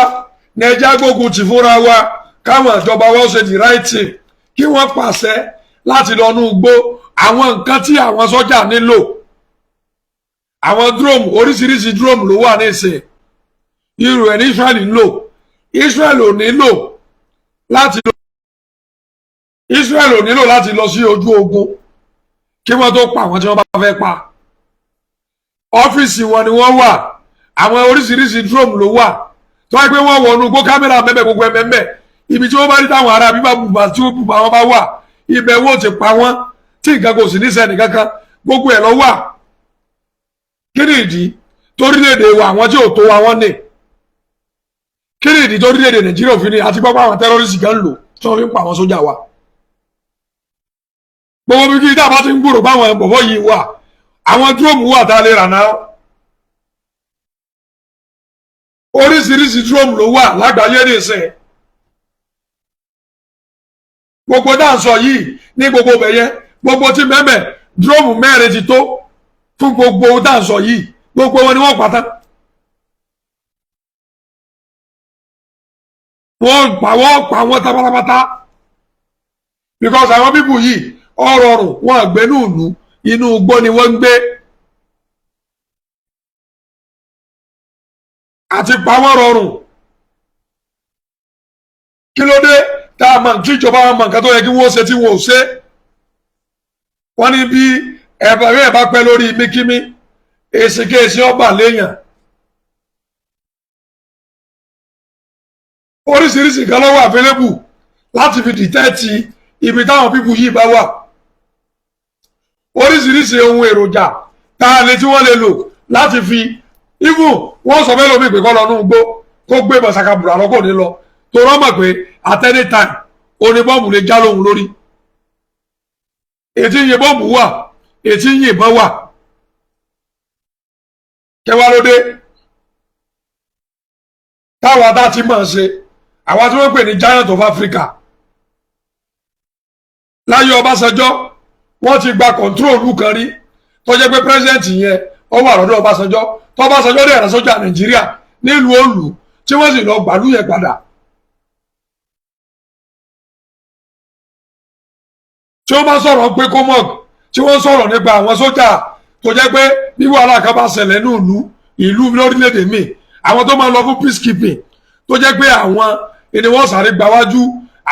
nàìjíríà gbógun tì fúnra wa káwọn ìjọba wa ó ṣe the right thing kí wọ́n pàṣẹ láti lọ nú igbó àwọn nǹkan tí àwọn sọ́jà nílò àwọn drone oríṣiríṣi drone ló wà nísìn irú ẹ̀ ní Israel nílò Israel ò nílò láti lọ sí ojú ogun kí wọ́n tó pa àwọn tí wọ́n bá fẹ́ pa ọ́fíìsì wọn ni wọ́n wà àwọn oríṣiríṣi drone ló wà tó wáyé pé wọ́n wọnú igbó kámẹ́rà mẹ́mẹ́ gbogbo ẹ̀mẹ́mẹ́ ibi tí wọ́n bá rí táwọn ará bíbá bùbá tí ó bùbá wọn bá wà ibẹ̀ wọ́n ti pa wọ́n tí nǹkan kò sì ní sẹ́ni kankan gbogbo ẹ̀ lọ wà kí ni ìdí torílẹ̀-èdè wa àwọn tí ò tó wa wọ́n ní kí ni ìdí torílẹ̀-èdè Nàìjíríà òfin ni àti pápá àwọn tẹ́rọ́rìsì kan lò tí wọ́n fi ń pa àwọn sójà wa gbogbo bí kí dábàá ti ń gbòòrò báwọn bọ̀bọ̀ yìí wà àwọn dúróòmù wà tá a lè rà náà oríṣiríṣi dúróòmù ló wà lágbàáyé nìsín gbogbo dáǹsọ yìí ní gbogbo bẹ̀yẹ gbogbo tí mẹ́mẹ́ dúróòmù mẹ́rin ti tó fún gbogbo dáǹsọ yìí gbogbo wọn ni wọ́n pátá wọ́n pa wọ́n tábátábátá because àwọn bíbù yìí ọrọrùn wọn àgbẹ̀nú ìlú inú igbó ni wọ́n ń gbé àti pa wọ́n rọrùn kí ló dé tá a mọ̀ tí ìjọba wọn mọ̀ nǹkan tó yẹ kí wọ́n ṣe tí wọ́n ò ṣe wọ́n ní bí ẹ̀ bá pẹ́ lórí míkímí èsìkéèsì ọba léèyàn oríṣiríṣi nǹkan ló wà available láti fi dìtẹ́ẹ̀tì ibi táwọn pípù yìí bá wà oríṣiríṣi ohun èròjà tá a lè tí wọ́n lè lò láti fi even wọ́n sọ fẹ́ lómi pé kọ́ lọ nú igbó kó gbé bọ̀sàkàbùrà lọ́kọ̀ ní lọ tó rọ́mọ̀ pé at any time oníbọ́ọ̀mù lè já lóhun lórí ètí yìnbọn bù wà ètí yìnbọn wà kẹwàá lóde táwọn adá ti máa ṣe àwọn tí wọ́n pè ní giant of Africa láyé Ọbásanjọ́ wọ́n ti gba kọ̀ǹtróòlù kan rí tó jẹ́ pé pírẹsidẹ́ǹtì yẹn ó wà lọ́dọ̀ Ọbásanjọ́ tó Ọbásanjọ́ dẹ̀ rán sójà Nàìjíríà nílùú òòlù tí wọ́n sì lọ gbàlú yẹn padà tí wọ́n bá sọ̀rọ̀ pé kọ́mọ̀g tí wọ́n sọ̀rọ̀ nípa àwọn sójà tó jẹ́ pé bí wàhálà kan bá ṣẹlẹ̀ ní ìlú lórílẹ̀‐èdè míì àwọn tó máa lọ fún peacekeeping tó jẹ́ pé àwọn ni wọ́n sáré gbáwájú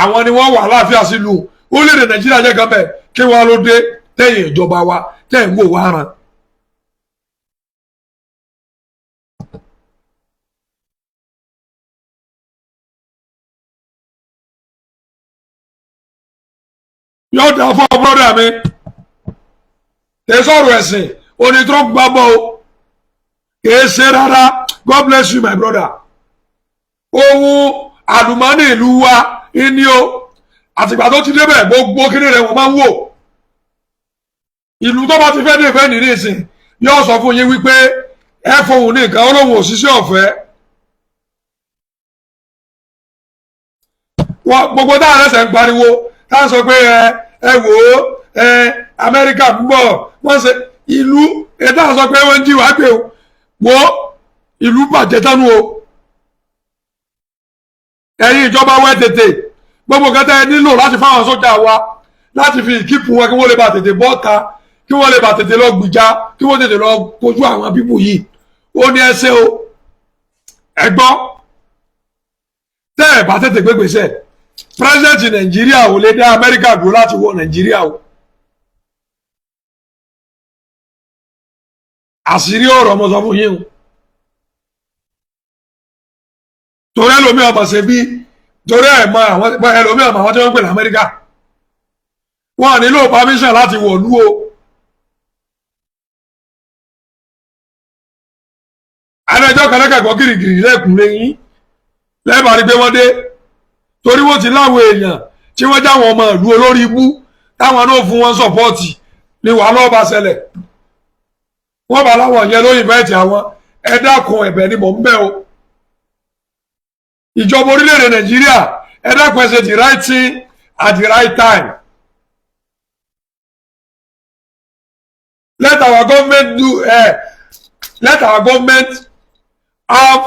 àwọn ni wọ́n wà láàfíà sílùú orílẹ̀‐èdè Nàìjíríà jẹ́ kan bẹ́ẹ̀ kí wọ́n ló dé tẹ̀yìn ìjọba wa tẹ̀ ń wò wá ran. yóò dá fún ọ bọ́dà mi kìí sọ̀rọ̀ ẹ̀sìn oní Trump gbàgbọ́ o kìí ṣe rárá God bless you my brother ohun àlùmọ́nì ìlú wa ní o àtìgbà tó ti débẹ̀ gbogbo kíní rẹ̀ wọ́n máa ń wò ìlú tó bá ti fẹ́ dé ìfẹ́ nìrí ìsìn yóò sọ fún yín wípé ẹ fohùn ní nǹkan olóhùn òṣìṣẹ́ ọ̀fẹ́ gbogbo táwọn ẹsẹ̀ ń pariwo táwọn sọ pé ẹ wò ó Amẹ́ríkà ń bọ̀ wọ́n ṣe ìlú táwọn sọ pé wọ́n ń jí wàá pé wo ìlú bàjẹ́ tánu o ẹ̀yin ìjọba wẹ́ tètè gbogbo kẹta ẹ nílò láti fáwọn sójà wa láti fi ìkípù wọn kí wọ́n lè bá tètè bọ́ta kí wọ́n lè bá tètè lọ gbìjà kí wọ́n tètè lọ kojú àwọn pípù yìí ó ní ẹsẹ̀ o ẹ gbọ́ tẹ́ ẹ̀ bá tètè gbégbèsè pírẹsidẹ́ǹtì Nàìjíríà ò lè dá Amẹ́ríkà dúró láti wọ Nàìjíríà o àṣírí ọ̀rọ̀ mo sọ fún yín o torí ẹlòmíì ọmọ ṣe bí torí ẹ̀ mọ àwọn ẹlòmíì ọmọ àwọn tí wọ́n ń pè ní Amẹ́ríkà wọn nílò permission láti wọ̀lú o adájọ́ kan lẹ́kẹ̀kọ́ gírígírí lẹ́kùn lẹ́yìn lẹ́bàá rí pé wọ́n dé torí wọ́n ti láwọn èèyàn tí wọ́n jáwọn ọmọ ìlú olórí ibú táwọn náà fún wọn sọ̀pọ́ọ̀tì ni wàá lọ́ọ́ bá ṣẹlẹ̀ wọ́n bá láwọn yẹn lóyìn bẹ́ẹ̀tì àwọn ẹ dákun ẹ̀bẹ̀ ni mò ń bẹ̀ o ìjọba orílẹ̀-èdè Nàìjíríà ẹ dákun ẹ ṣe the right thing at the right time let our government have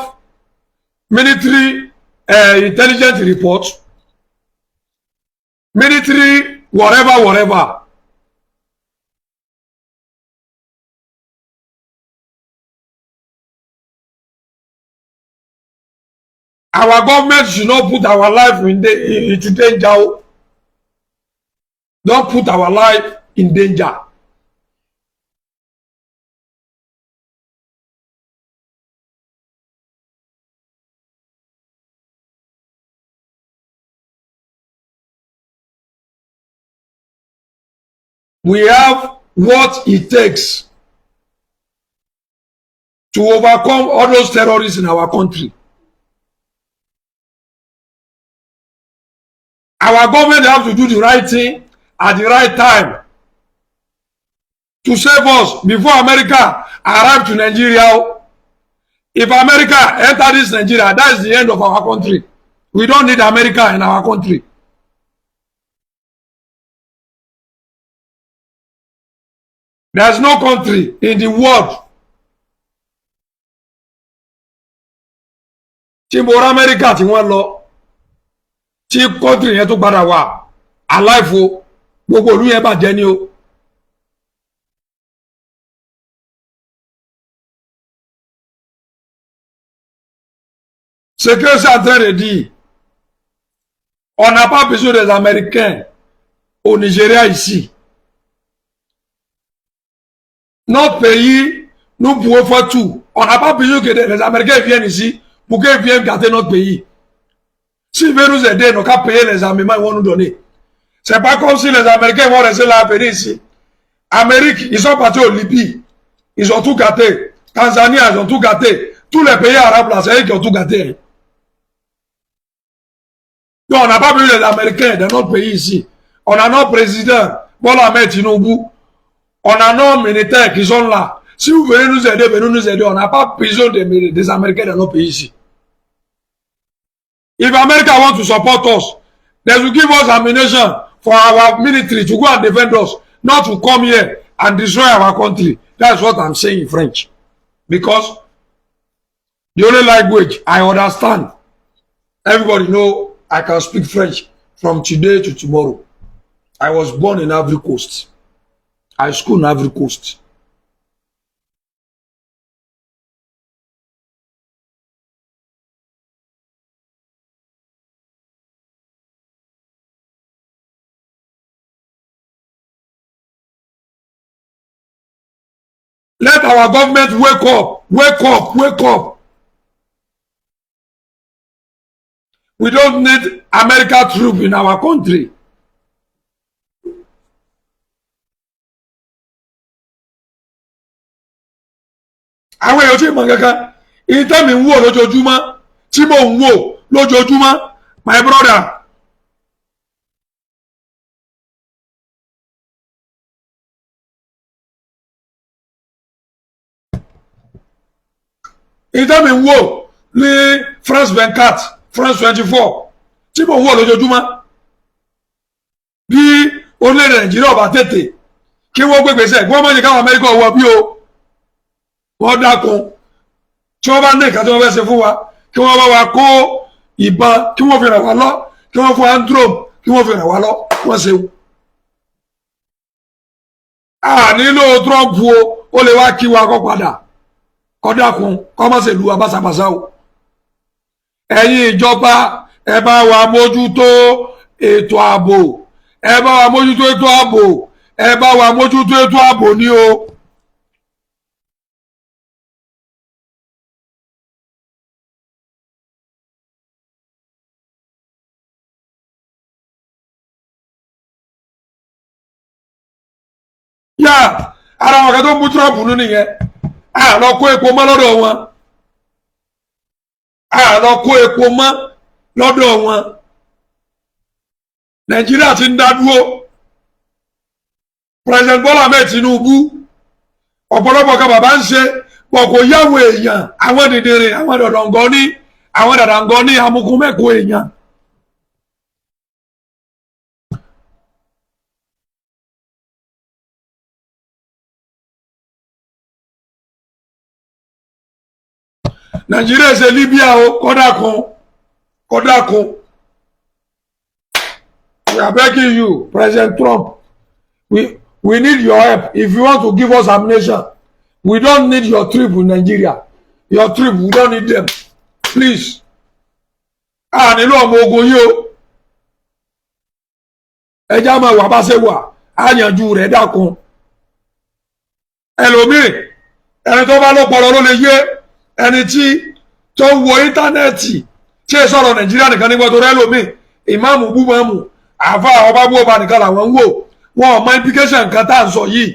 military intelligence report military whatever our government should not put our life into danger don't put our life in danger. We have what it takes to overcome all those terrorists in our country. Our government have to do the right thing at the right time to save us before America arrive to Nigeria. If America enter this Nigeria, that is the end of our country. We don't need America in our country. There's no country in the world tí mo rá Amẹ́ríkà tí wọ́n lọ tí country yẹn tó padà wà aláìfo gbogbo ìlú yẹn bàjẹ́ ni o. Ce que c'est en train de dire, on n'a pas besoin des Américains au Nigeria ici. Notre pays nous pouvons faire tout. On n'a pas besoin que les Américains viennent ici pour qu'ils viennent gâter notre pays. S'ils veulent nous aider, nous qu'à payer les armements, ils vont nous donner. C'est pas comme si les Américains vont rester là à venir ici. Amérique, ils sont partis au Libye. Ils ont tout gâté. Tanzanie, ils ont tout gâté. Tous les pays arabes là, c'est eux qui ont tout gâté. Donc on n'a pas besoin des Américains dans notre pays ici. On a nos présidents, Bola Ahmed Tinubu. On a nos militaires qui sont là. Si vous venez nous aider, venez nous aider. On n'a pas besoin des Américains dans notre pays ici. If America wants to support us, they will give us ammunition for our military to go and defend us, not to come here and destroy our country. That's what I'm saying in French. Because the only language I understand, everybody know I can speak French from today to tomorrow. I was born in Ivory Coast. I school in Ivory Coast. Let our government wake up, wake up, wake up. We don't need American troops in our country. Àwọn èèyàn tí mọ̀ kankan, ìtẹ́ mi ń wò lójoojúmọ́, tí mò ń wò lójoojúmọ́, my brother. Ìtẹ́ mi ń wò ní France 24, France 24, tí mò ń wò lójoojúmọ́. Bí orílẹ̀-èdè Nàìjíríà ọba tètè, kí wọ́n gbégbèsè, kí wọ́n má jẹ́ káwọn Amẹ́ríkà wọ bí o. Wọ́n dákun tí wọ́n bá ní ìka tí wọ́n fẹ́ ṣe fún wa kí wọ́n bá wa kó ìbọn kí wọ́n fi ràn wá lọ kí wọ́n fún androm kí wọ́n fi ràn wá lọ wọ́n ṣe. A nílò Trump ó lè wá kí wa kó padà kó dákun kó má ṣe lu abáṣabàṣá o. Ẹ̀yin ìjọba ẹ bá wa mójútó ètò ààbò ẹ bá wa mójútó ètò ààbò ẹ bá wa mójútó ètò ààbò ní o. Yá ara wọn kan tó mú Trump nínú nìyẹn a lọ kó epo mọ́ lọ́dọ̀ wọn a lọ kó epo mọ́ lọ́dọ̀ wọn Nàìjíríà ti ń dá dúró President Bola Ahmed Tinubu ọ̀pọ̀lọpọ̀ kan bàbá ń ṣe pọ̀ kò yáwó èèyàn àwọn dìndìnrín àwọn dọ̀dọ̀ngọ́ ní àwọn dàdàngọ́ ní amukun mẹ́kọ̀ọ́ èèyàn. Nigeria ṣe Libya o kódà kan we are begging you President Trump we need your help if you want to give us ammunition we don't need your trip in Nigeria your trip we don't need them please a nílò ọmọ ogun yìí o ẹjá máa wà bá ṣe wà á yanjú rẹ̀ dákun ẹlòmíì ẹni tó bá lọ́pọlọ ló lè yé ẹni tí tó ń wo íńtánẹ́ẹ̀tì tí ẹ sọ̀rọ̀ Nàìjíríà nìkan nígbà tó rẹ́ lómi ìmáàmù bú máàmù àfa ọba bú ọba nìkan làwọn ń wò wọn ò mọ implication nǹkan tá à ń sọ yìí.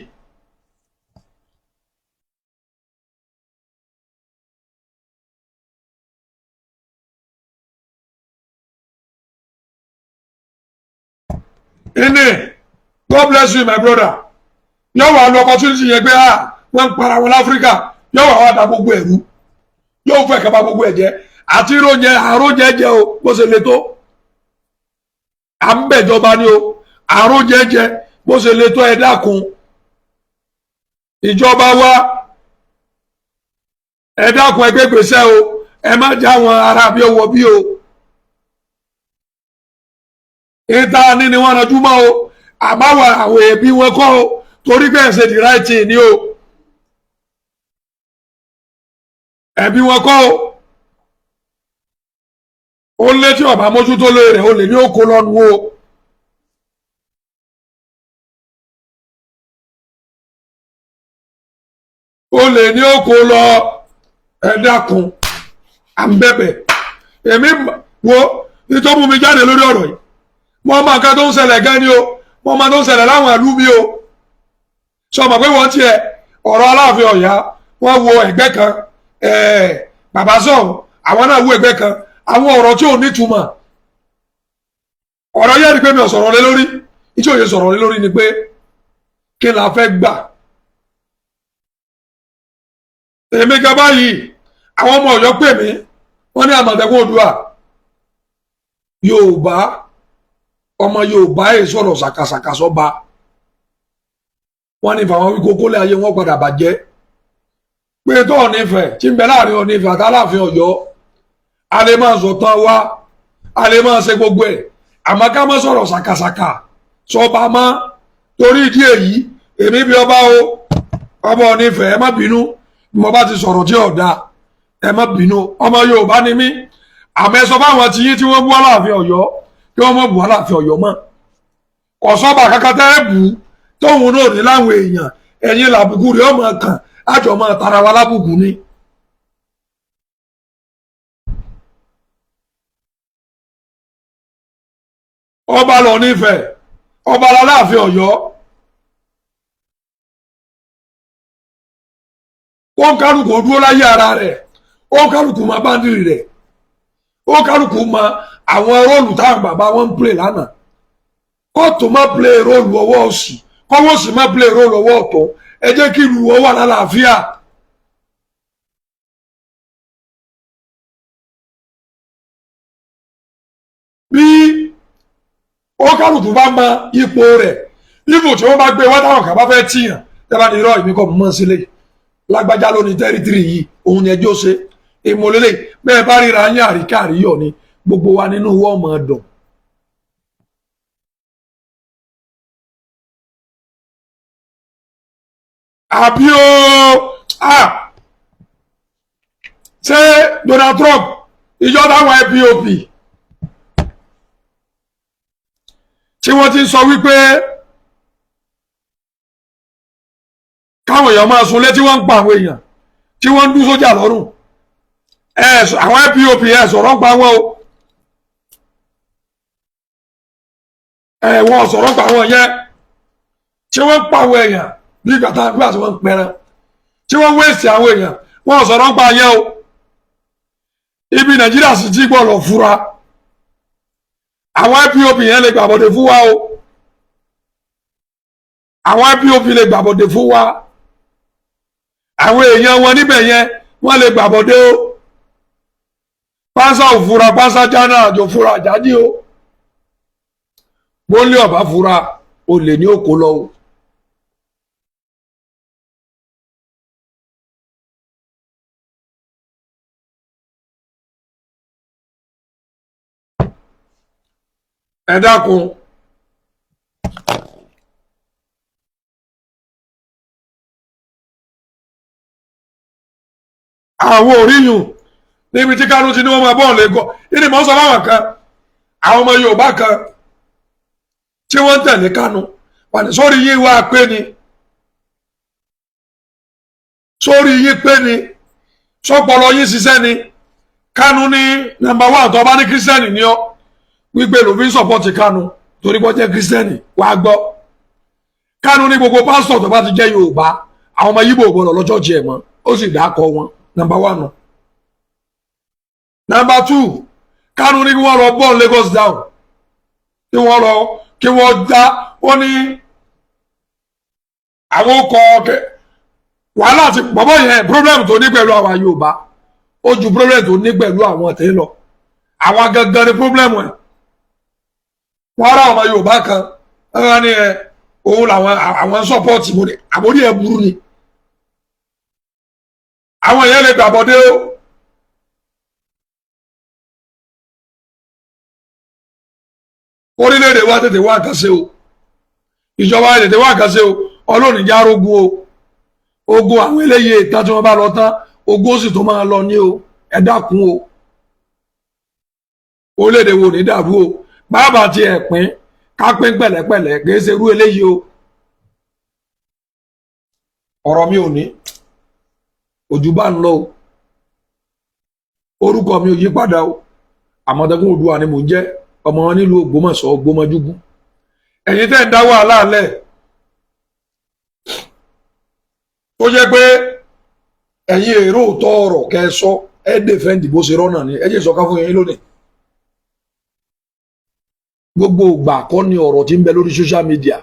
Ini God bless you my brother yóò wà lọ opportunity yẹn pé wọ́n ń para wọn láfíríkà yóò wà wá da gbogbo ẹ̀rú yóò fẹ́ kaba gbogbo ẹ̀jẹ̀ àti àrójẹ jẹ o bó ṣe le tó à ń bẹ̀jọba ni o àrójẹ jẹ bó ṣe le tó ẹ dákun ìjọba wa ẹ dákun ẹgbẹ́ gbèsè o ẹ má já wọn ara bí owó bí o ìta ni wọ́n ranjú mọ́ o àbáwọ̀ àwọn ẹbí wọn kọ́ o torí pé ẹ̀ ṣe the right thing ni o ẹbí wọn kọ́ o. Ó lé tí ọba mójútó lé rẹ̀ ó lè ní òkú lọ́nu o. ó lè ní oko lọ ẹ dákun à ń bẹ̀bẹ̀ èmi wo nítorí mú mi jáde lórí ọ̀rọ̀ yìí mo máa nǹkan tó ń ṣẹlẹ̀ gan ni o mo máa tó ń ṣẹlẹ̀ láwọn ìlú mi o sọ ma pé wọ́n tiẹ̀ ọ̀rọ̀ Aláàfin Ọ̀yá wọ́n wo ẹgbẹ́ kan bàbá sọ̀rọ̀ àwọn náà wo ẹgbẹ́ kan àwọn ọ̀rọ̀ tí ò nítumọ̀ ọ̀rọ̀ yẹ́rì pé mi ò sọ̀rọ̀ lé lórí tí òye sọ̀rọ̀ lé lórí ni pé kí la fẹ́ gbà èmi gan báyìí àwọn ọmọ Ọ̀yọ́ pè mí wọ́n ní Àmọ̀tẹ́kùn Oòduà Yorùbá ọmọ Yorùbá yìí sọ̀rọ̀ ṣàkàṣàkà sọ́ba wọ́n ní fàwọn wí kókó lé ayé wọn padà bàjẹ́ pé tó Ọ̀nífẹ̀ tí ń bẹ láàrin Ọ̀nífẹ̀ àti Aláàfin Ọ̀yọ́ a lè máa sọ̀tàn wa a lè máa ṣe gbogbo ẹ̀ àmọ́ ká má sọ̀rọ̀ ṣàkàṣàkà sọ́ba mọ́ torí ìdí èyí èmi bí ọba o ọba Ọ̀nífẹ̀ ẹ má bínú bí mo bá ti sọ̀rọ̀ tí ọ̀dà ẹ má bínú ọmọ Yorùbá ni mí àmọ́ ẹ sọ fáwọn tí yín tí wọ́n bú Aláàfin Ọ̀yọ́ kí wọ́n mọ̀ bú Aláàfin Ọ̀yọ́ mọ́ kọ̀sọ́ba kankan tẹ́ ẹ bù tóun náà ní láwọn èèyàn ẹ̀yin làbùkù rẹ̀ ọmọ kan àjọ máa tara wa lábùkù ni. ọba lọ nífẹ̀ẹ́ ọba Aláàfin Ọ̀yọ́ ó ń kálukú dúró láyé ara rẹ̀ ó ń kálukú máa báńdìrì rẹ̀ ó ń kálukú máa àwọn róòlù táwọn bàbá wọn ń play lánàá kóòtù má play róòlù ọwọ́ òsì kọ́wọ́ sì má play róòlù ọwọ́ ọ̀tọ̀ ẹ jẹ́ kí ìlú wà lálàáfíà. bí ó kálukú bá mọ ipò rẹ̀ ipò tí wọ́n bá gbé wá táwọn kan bá fẹ́ tíyàn tẹ́lá ní irọ́ ìmí kọ́ mọ́ sílẹ̀ lágbájá lónìí tẹ́rítírì yìí òun yẹn jó ṣe ìmọ̀lélẹ̀ bẹ́ẹ̀ bá ríra yín àríkà àríyọ̀ ni gbogbo wa nínú wọ́n mọ̀ dùn. àbí o ṣé Donald Trump ìjọba àwọn IPOB tí wọ́n ti ń sọ wípé káwọn èèyàn máa sunlé tí wọ́n ń pa àwọn èèyàn tí wọ́n ń dún sójà lọ́rùn àwọn IPOB ẹ̀ sọ̀rọ̀ ń pa wọn o wọ́n sọ̀rọ̀ ń pa wọn yẹn tí wọ́n ń pa àwọn èèyàn bí gbàtà bí àti wọ́n ń pẹran tí wọ́n wéèsì àwọn èèyàn wọ́n sọ̀rọ̀ ń pa yẹn o ibi Nàìjíríà sì ti gbọ́ lọ fura àwọn IPOB yẹn lè gbàbọ̀dé fún wa o àwọn IPOB lè gbàbọ̀dé fún wa àwọn èèyàn wọn níbẹ̀ yẹn wọ́n lè gbàbọ̀dé o pánsá òfura pánsá jáná àjò fura àjáde o bólé ọ̀bá fura olè ní òkó lọ o. ẹ dákun àwọn òríyùn níbi tí Kánú ti ní wọ́n máa bọ́ọ̀ lẹ́gọ́ ìdí mọ́ sọ fáwọn kan àwọn ọmọ Yorùbá kan tí wọ́n ń tẹ̀lé Kánú wà ní sórí yín wá pé ni sórí yín pé ni sọpọlọ yín ṣiṣẹ́ ni Kánú ní nọ́mbà 1 tó bá ní kírísítẹ́nì ni ọ́ wípé ló fi ń sọpọ́tì Kánú torí bọ́ jẹ́ kírísítẹ́nì wàá gbọ́ Kánú ní gbogbo pásítọ̀ tó bá ti jẹ́ Yorùbá àwọn ọmọ Yíbò gbọ́dọ̀ lọ́jọ́ jẹ́ mọ́ ó sì dákọ̀ wọn nọ́mbà 1 nọ́mbà 2 Kánú ní kí wọ́n lọ bọ́ Lagos down kí wọ́n dá ó ní àwọn ọkọ̀ wàhálà ti bọ́bọ́ yẹn problem tó ní pẹ̀lú àwọn Yorùbá ó ju problem tó ní pẹ̀lú àwọn ọ̀tẹ̀ lọ àwọn gangan ni problem ẹ̀ wọ́n rá ọmọ Yorùbá kan wọ́n ní òun làwọn àwọn sọ́pọ́ọ̀tì àmórí ẹ̀ burú ni àwọn èèyàn lè gbàbọ̀dé o orílẹ̀-èdè wa tètè wá nǹkan ṣe o ìjọba tètè wá nǹkan ṣe o Ọlọ́run já rógun o ogun àwọn eléyìí ìtàn tí wọ́n bá lọ tán ogun ó sì tó máa lọ ní o ẹ dákun o orílẹ̀-èdè wo ní dàrú o bàbá ti ẹ̀ pín ká pín pẹ̀lẹ́pẹ̀lẹ́ kì í ṣe irú eléyìí o ọ̀rọ̀ mi ò ní ojú bá ń lọ o orúkọ mi ò yí padà o Àmọ̀tẹ́kùn Oòduà ni mò ń jẹ́ ọmọ wọn nílùú Ògbómọ̀ṣọ́ Ògbómọjúgún ẹ̀yin tẹ́ ń dá wàhálà lẹ̀ tó jẹ́ pé ẹ̀yin èrò tọ́ ọ̀rọ̀ kẹ́ ẹ sọ ẹ dèfẹ́ǹdì bó ṣe rọ́nà ni ẹ jẹ́ sọ ká fún yín lónìí gbogbo ìgbà kọ́ ni ọ̀rọ̀ tí ń bẹ lórí social media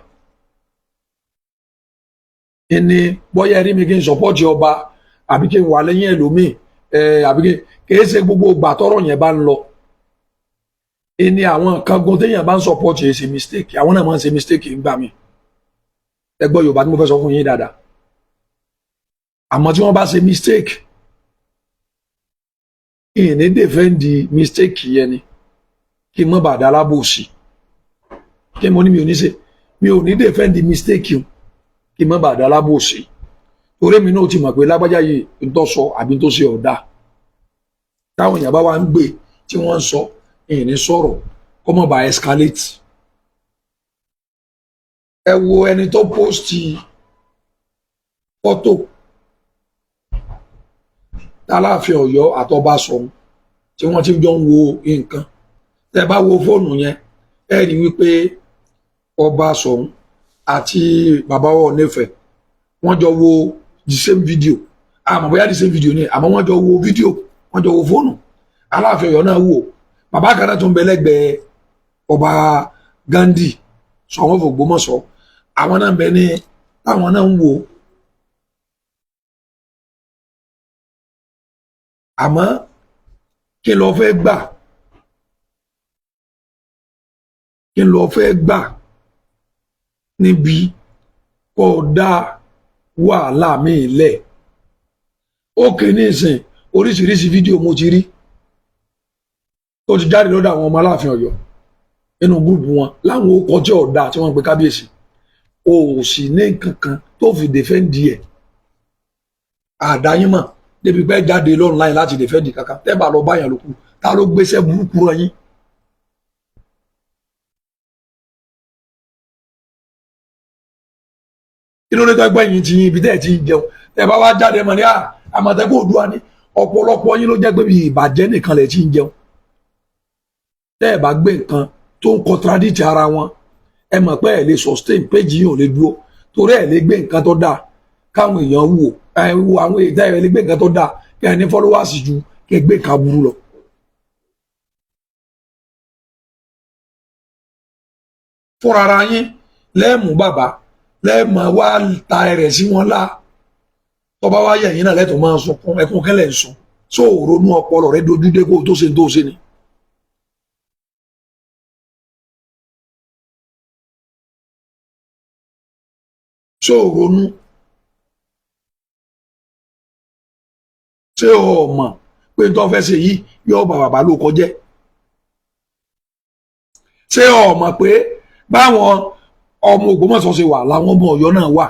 ẹni bọ́yá rí mi kí n sọpọ́ọ̀tì ọba àbí kí n wà lẹ́yìn ẹlòmíì àbí kìí ṣe gbogbo ìgbà tọ́rọ̀ yẹn bá ń lọ ẹni àwọn kan gun téèyàn bá ń sọpọ́ọ̀tì ẹ̀ ṣe mistake àwọn náà máa ń ṣe mistake ń gbà mí ẹ gbọ́ Yorùbá tí mo fẹ́ sọ fún yín dáadáa àmọ́ tí wọ́n bá ṣe mistake ìní dèfẹ́ǹdì mistake yẹn ni kí n mọ́ bàdá alábòsí kí mo ní mi ò ní ṣe mi ò ní dèfẹ́ǹdì mistake yìí kí n mọ́ bàdá alábòsí torí mi náà ti mọ̀ pé lágbájá yìí ń tọ́ sọ àbí tó ṣe ọ̀dà táwọn èèyàn bá wá ń gbé tí wọ́n ń sọ ìní sọ̀rọ̀ kó mọ̀ bá escalate ẹ wo ẹni tó post fọ́tò tAláàfin Ọ̀yọ́ àtọba Ṣọ̀ún tí wọ́n ti jọ ń wo nǹkan tẹ́ bá wo fóònù yẹn ẹ rí wípé ọba Ṣọ̀ún àti bàbá Ọọ̀nifẹ̀ wọ́n jọ wo the same video àmọ́ bóyá the same video ni àmọ́ wọ́n jọ wo video wọ́n jọ wo fóònù Aláàfin Ọ̀yọ́ náà wò bàbá kan náà tún bẹ lẹ́gbẹ̀ẹ́ ọba Gandhi Ṣọ̀ún of Ògbómọ̀ṣọ́ àwọn náà bẹ ní táwọn náà ń wò àmọ́ kí ló fẹ́ gbà kí ló fẹ́ gbà níbi kó dá wàhálà míì lẹ̀ ó kì í ní ìsìn oríṣiríṣi fídíò mo ti rí tó ti jáde lọ́dọ̀ àwọn ọmọ Aláàfin Ọ̀yọ́ nínú gúrùpù wọn láwọn ó kọjá ọ̀dà tí wọ́n pe kábíyèsí o ò sì ní kankan tó fi dèfẹ́ǹdì ẹ̀ àdáyínmọ̀ débi pé jáde lọ́nláìn láti dèfẹ́ǹdì kankan tẹ́ bá lọ báyàn lókù ta ló gbéṣẹ́ burúkú rán yín. inú ní tọ́gbọ́n yìí ti yin ibi tẹ́ ẹ̀ ti ń jẹun tẹ́ bá wá jáde mọ̀ ní Àmọ̀tẹ́kùn Oòduà ni ọ̀pọ̀lọpọ̀ yín ló jẹ́ pé bí ìbàjẹ́ nìkan lẹ̀ ti ń jẹun tẹ́ ẹ̀ bá gbé nǹkan tó ń contradict ara wọn ẹ mọ̀ pé ẹ̀ lè sustain péjì yìí ò lè dúró torí ẹ̀ lè gbé nǹkan tó dáa káwọn èèyàn wò àwọn èèyàn ẹ̀ lè gbé nǹkan tó dáa kẹ́ ẹ̀ ní followers ju kẹ́ ẹ gbé nǹkan burú lọ. fúnra ara yín lẹ́ẹ̀mú bàbá lẹ́ẹ̀mọ̀ wá ta ẹ̀rẹ̀ sí wọn lá tọ́ba wá yẹ̀yìn náà lẹ́tọ̀ọ́ máa sunkún ẹkún kẹ́lẹ̀ ń sun tó ronú ọpọlọ rẹ dojú dé kó tó ṣe tó ṣe ni. tó ronú ṣé o mọ̀ pé tó fẹ́ ṣe yìí yóò bá bàbá ló kọjẹ́ ṣé o mọ̀ pé báwọn ọmọ Ògbómọ̀ṣọ́ ṣe wà láwọn ọmọ Ọ̀yọ́ náà wà.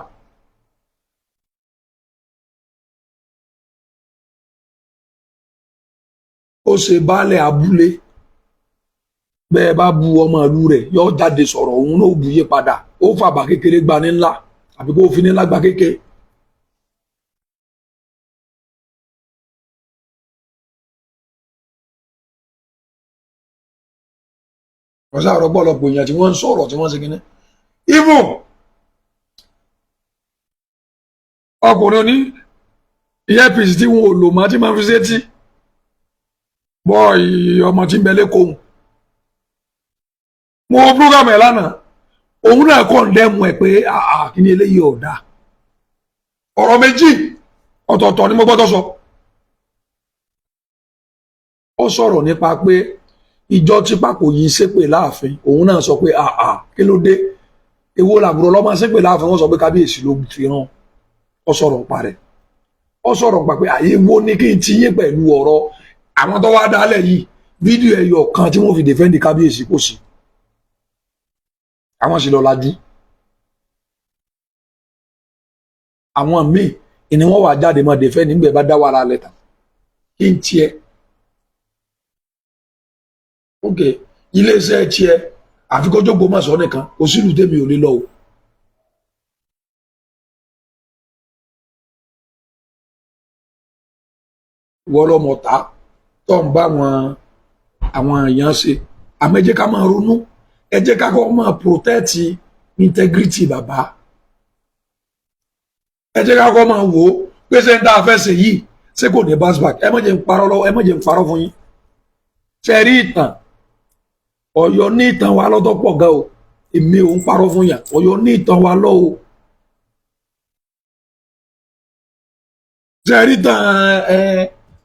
ó ṣe baálẹ̀ abúlé bẹ́ẹ̀ bá bu ọmọ ìlú rẹ̀ yóò jáde sọ̀rọ̀ òun náà bu yé padà ó fàbà kékeré gba ní ńlá àbí kó fi ní ńlá gba kékeré. wọ́n sàrọ̀ pọ̀lọpọ̀ èèyàn tí wọ́n ń sọ̀rọ̀ tí wọ́n ṣe kíní. even ọkùnrin oní earpiece tí wọn ò lò mọ́ tí máa fi sétí bọ́ọ̀ì ọmọ tí ń bẹ lẹ́kọ̀ọ́ mo wo program ẹ̀ lánàá òun náà condemn ẹ̀ pé kí ni eléyìí ọ̀dà ọ̀rọ̀ méjì ọ̀tọ̀ọ̀tọ̀ ni mo gbọ́dọ̀ sọ. ó sọ̀rọ̀ nípa pé ìjọ tí Pákó yìí ṣépè láàfin òun náà sọ pé kí ló dé èwo làbúrò lọ́mọ ṣépè láàfin wọ́n sọ pé kábíyèsí ló fi rán ó sọ̀rọ̀ nípa rẹ̀ ó sọ̀rọ̀ nípa pé àyè wo ni kí n ti yín pẹ̀lú ọ̀rọ̀ àwọn tó wá dálẹ̀ yìí fídíò ẹyọ kan tí wọ́n fi dèfẹ́ǹdì kábíyèsí kò sí àwọn sì lọ lajú àwọn míì ni wọ́n wà jáde mọ́ dèfẹ́ǹdì nígbà bá dá wàhálà lẹ́tà kí n tiẹ̀ ok iléeṣẹ́ tiẹ̀ àfi kó jókòó mọ̀ sọ nìkan kò sílùú tèmi ò lè lọ o. ìwọ lọmọ ta tó ń bá àwọn èèyàn ṣe àmọ́ ẹ jẹ́ ká máa ronú ẹ jẹ́ ká kọ́ máa protect integrity bàbá ẹ jẹ́ ká kọ́ máa wò ó pé ṣé ń dá afẹ́ ṣe yìí ṣé kò ní bounce back ẹ má jẹ́ ń parọ́ lọ́wọ́ ẹ má jẹ́ ń parọ́ fún yín ṣe rí ìtàn Ọ̀yọ́ ní ìtàn wa lọ́tọ̀ pọ̀ gan o èmi ò ń parọ́ fún yàn Ọ̀yọ́ ní ìtàn wa lọ́ o ṣe rí ìtàn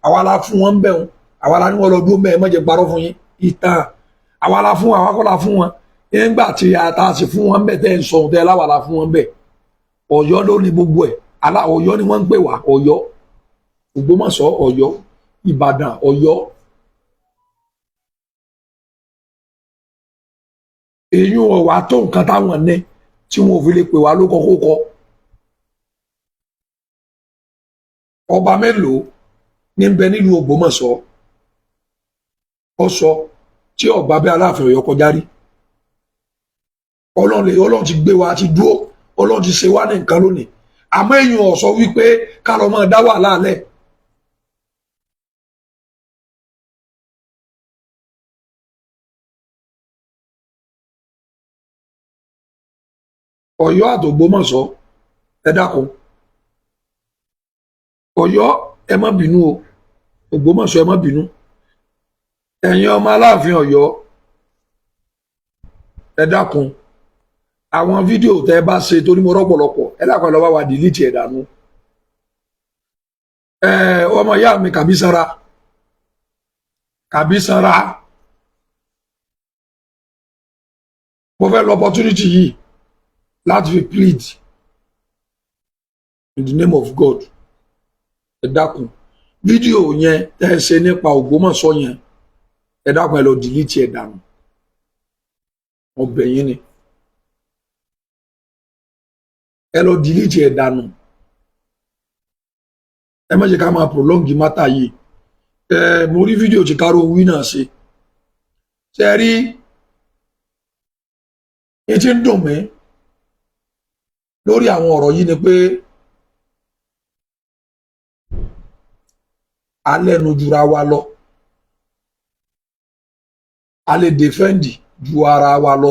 àwa la fún wọn bẹ́ẹ̀ o àwa la ní wọn lọ dúró bẹ́ẹ̀ ẹ má jẹ́ ń parọ́ fún yín ìtàn àwa la fún àwa kọ́ la fún wọn nígbà tí a sì fún wọn bẹ́ẹ̀ tẹ́ ń sọ tẹ́ láwa la fún wọn bẹ́ẹ̀ Ọ̀yọ́ ló ní gbogbo ẹ̀ Ọ̀yọ́ ni wọ́n ń pè wá Ọ̀yọ́ Ògbómọ̀ṣọ́ Ọ̀yọ́ Ìbàdàn Ọ̀yọ́ èyí ò wá tó nǹkan táwọn ní tí wọn ò fi lè pè wá ló kọ́kọ́ ọba mélòó ní bẹ nílùú Ògbómọ̀ṣọ́ ọsọ tí ọba bẹ Aláàfin Ọ̀yọ́ kọjá rí Ọlọ́run ti gbé wa ti dúró Ọlọ́run ti ṣe wá ní nǹkan lónìí àmọ́ èyí ò sọ wípé ká lọ máa dá wàhálà lẹ̀ Ọ̀yọ́ àtògbómọ̀ṣọ́ ẹ dákun Ọ̀yọ́ ẹ má bínú o Ògbómọ̀ṣọ́ ẹ má bínú ẹ̀yin ọmọ Aláàfin Ọ̀yọ́ ẹ dákun àwọn fídíò tẹ bá ṣe torí mo rọpọlọpọ ẹ dákun ẹ lọ bá wa dìlítì ẹ dànù ọmọ ìyá mi Kàbísanra mo fẹ́ lọ opportunity yìí láti fi plead in the name of God ẹ dákun fídíò yẹn tẹ́ ẹ ṣe nípa Ògbómọ̀ṣọ́ yẹn ẹ dákun ẹ lọ dìlítì ẹ dànù ọbẹ̀ yín ni ẹ lọ dìlítì ẹ dànù ẹ má jẹ́ ká máa prolong mátà yìí mo rí fídíò tí Karo wí náà ṣe rí etí ń dùn mí lórí àwọn ọ̀rọ̀ yìí ni pé alẹ́nu jura wa lọ a lè defend ju ara wa lọ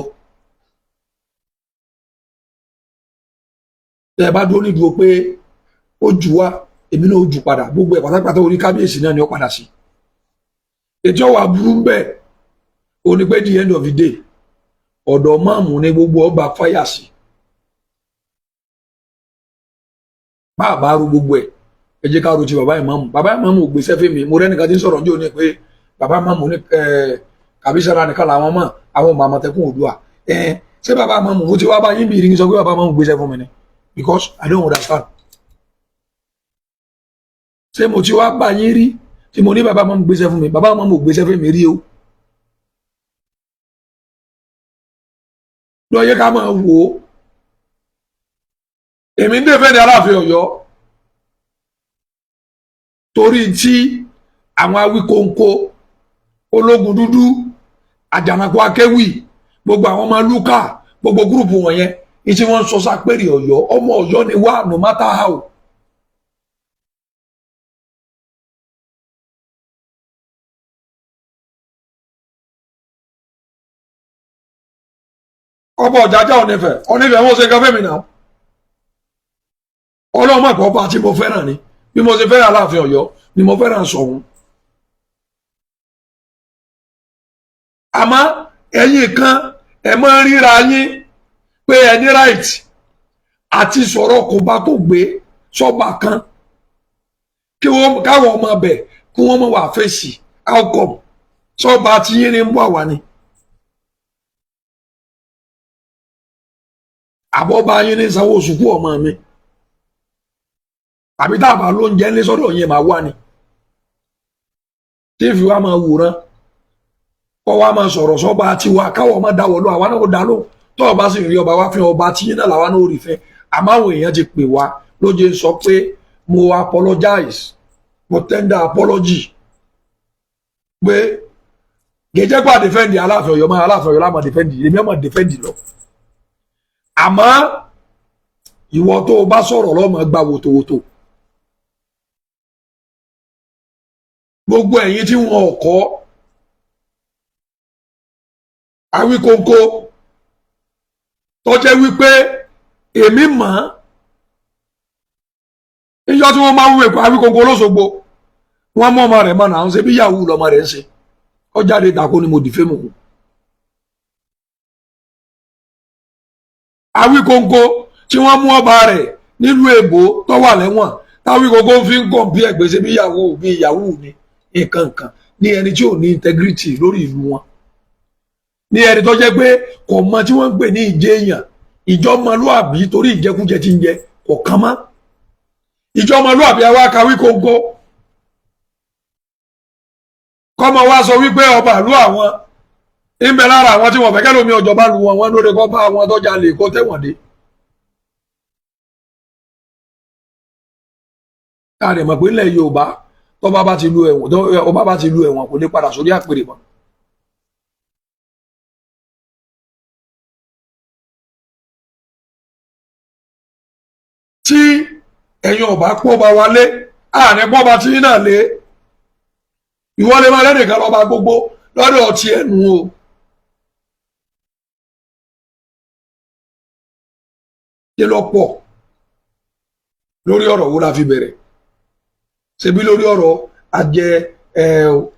tẹ bá dúró nídùú pé ó jù wá èmi náà ó jù padà gbogbo ẹ̀ pátápátá orí kábíyèsí náà ni ó padà sí ètò ọwà burú ń bẹ ó ní pé the end of the day ọ̀dọ̀ máàmù ní gbogbo ọba fáyà sí bá a bá rú gbogbo ẹ̀ ẹ jẹ́ ká ro ti bàbá ìmáàmù ò gbéṣẹ́ fèmí mo rẹ́nìkan tí ń sọ̀rọ̀ ní òní pé bàbá ìmáàmù ní Kàbísanra nìkan làwọn mọ̀ àwọn ọmọ Àmọ̀tẹ́kùn Oòduà ṣé bàbá ìmáàmù mo ti wá bá yín bí ìrìn sọ pé bàbá ìmáàmù gbéṣẹ́ fún mi ni because I don't understand ṣé mo ti wá bá yín rí tí mo ní bàbá ìmáàmù gbéṣẹ́ fún mi bàbá ìmáàmù ò gbéṣẹ́ fún mi rí o lọ yẹ ká máa wò ó èmi ń dèfẹ́ ní Aláàfin Ọ̀yọ́ torí tí àwọn Awíkóńkó ológun dúdú Àjànàkú Akéwì gbogbo àwọn ọmọ lúkà gbogbo gúrùpù wọ̀nyẹn ní tí wọ́n ń sọ sápẹ́rì Ọ̀yọ́ ọmọ Ọ̀yọ́ ni wá no matter how ọba Ọ̀jájá onífẹ̀ wọn ṣe nǹkan fẹ́mi náà ọlọ́mọ ẹ̀kọ́ ọba tí mo fẹ́ràn ni bí mo ṣe fẹ́ràn Aláàfin Ọ̀yọ́ ni mo fẹ́ràn Ṣọ̀ún àmọ́ ẹ̀yin kan ẹ máa ń ríra yín pé ẹ ní right àti sọ̀rọ̀ kò bá tó gbé sọ́ba kan káwọn ọmọ bẹ̀ kí wọ́n mọ̀ wá fèsì outcome sọ́ba tí yín ní ń bọ̀ wá ni. àbọ̀bá yín ní sanwó sùkú ọmọ mi àbí táàbà ló ń jẹ́ ní sọ́dọ̀ yẹn máa wá ni tí ìfi wá máa wòran kọ́ wá máa sọ̀rọ̀ sọ́ba tiwa káwọ̀ máa dáwọ́ lọ àwa náà ó dá lóhùn tó ọba sì rí ọba wá fi ọba tí yín náà làwa náà ó rí fẹ́ àmọ́ àwọn èèyàn ti pè wá lóye sọ pé mo apologize mo tender apology pé gẹ́gẹ́ pa defend Aláàfin Ọ̀yọ́ máa Aláàfin Ọ̀yọ́ láàmà defend èmi ọmọ defend lọ àmọ́ ìwọ tó o bá sọ̀rọ̀ lọ́mọ gba wòtòwòtò gbogbo ẹ̀yin tí wọn ò kọ́ Awíkonko tó jẹ́ wípé èmi mọ̀ níjọ́ tí wọ́n máa ń wé Awíkonko lọ́sọ̀gbọ̀ wọ́n mọ́ ọmọ rẹ̀ mọ́ náà ń ṣe bí yahoo lọ́mọ rẹ̀ ń ṣe ó jáde dàkó ni mo dìfẹ́ mọ̀ Awíkonko tí wọ́n mú ọba rẹ̀ nílùú èbó tó wà lẹ́wọ̀n t'Awíkonko fi ń kàn bí ẹ̀gbẹ́ ṣe bí yahoo ni nǹkan kan ní ẹni tí ò ní integrity lórí ìlú wọn ní ẹni tó jẹ́ pé kò mọ tí wọ́n ń pè ní ìjẹ èèyàn ìjọmọlúàbí torí ìjẹkújẹ tí ń jẹ kò kàn mọ́ ìjọmọlúàbí àwa Awíkonko kọ́mọ wa sọ wípé ọba ìlú àwọn ń bẹ lára àwọn tí wọ́n fẹ́ kẹ́lómi ọjọba lu wọn lórí kọ́ bá àwọn tọ́jà lè kó tẹ̀wọ̀n dé. káàdì mọ̀ pé ilẹ̀ Yorùbá tọ́ba bá ti lu ẹ̀wọ̀n ọba bá ti lu ẹ̀wọ̀n kò lè padà sórí àpèrè mọ́. tí ẹ̀yin ọba pọ̀ bá wálé àní pọ̀ bá tí náà lé ìwọlé máa lẹ́nìkan lọ́ba gbogbo lọ́dọ̀ ọtí ẹnu o. ṣe lọ pọ̀ lórí ọ̀rọ̀ wo la fi bẹ̀rẹ̀ ṣebí lórí ọ̀rọ̀ ajẹ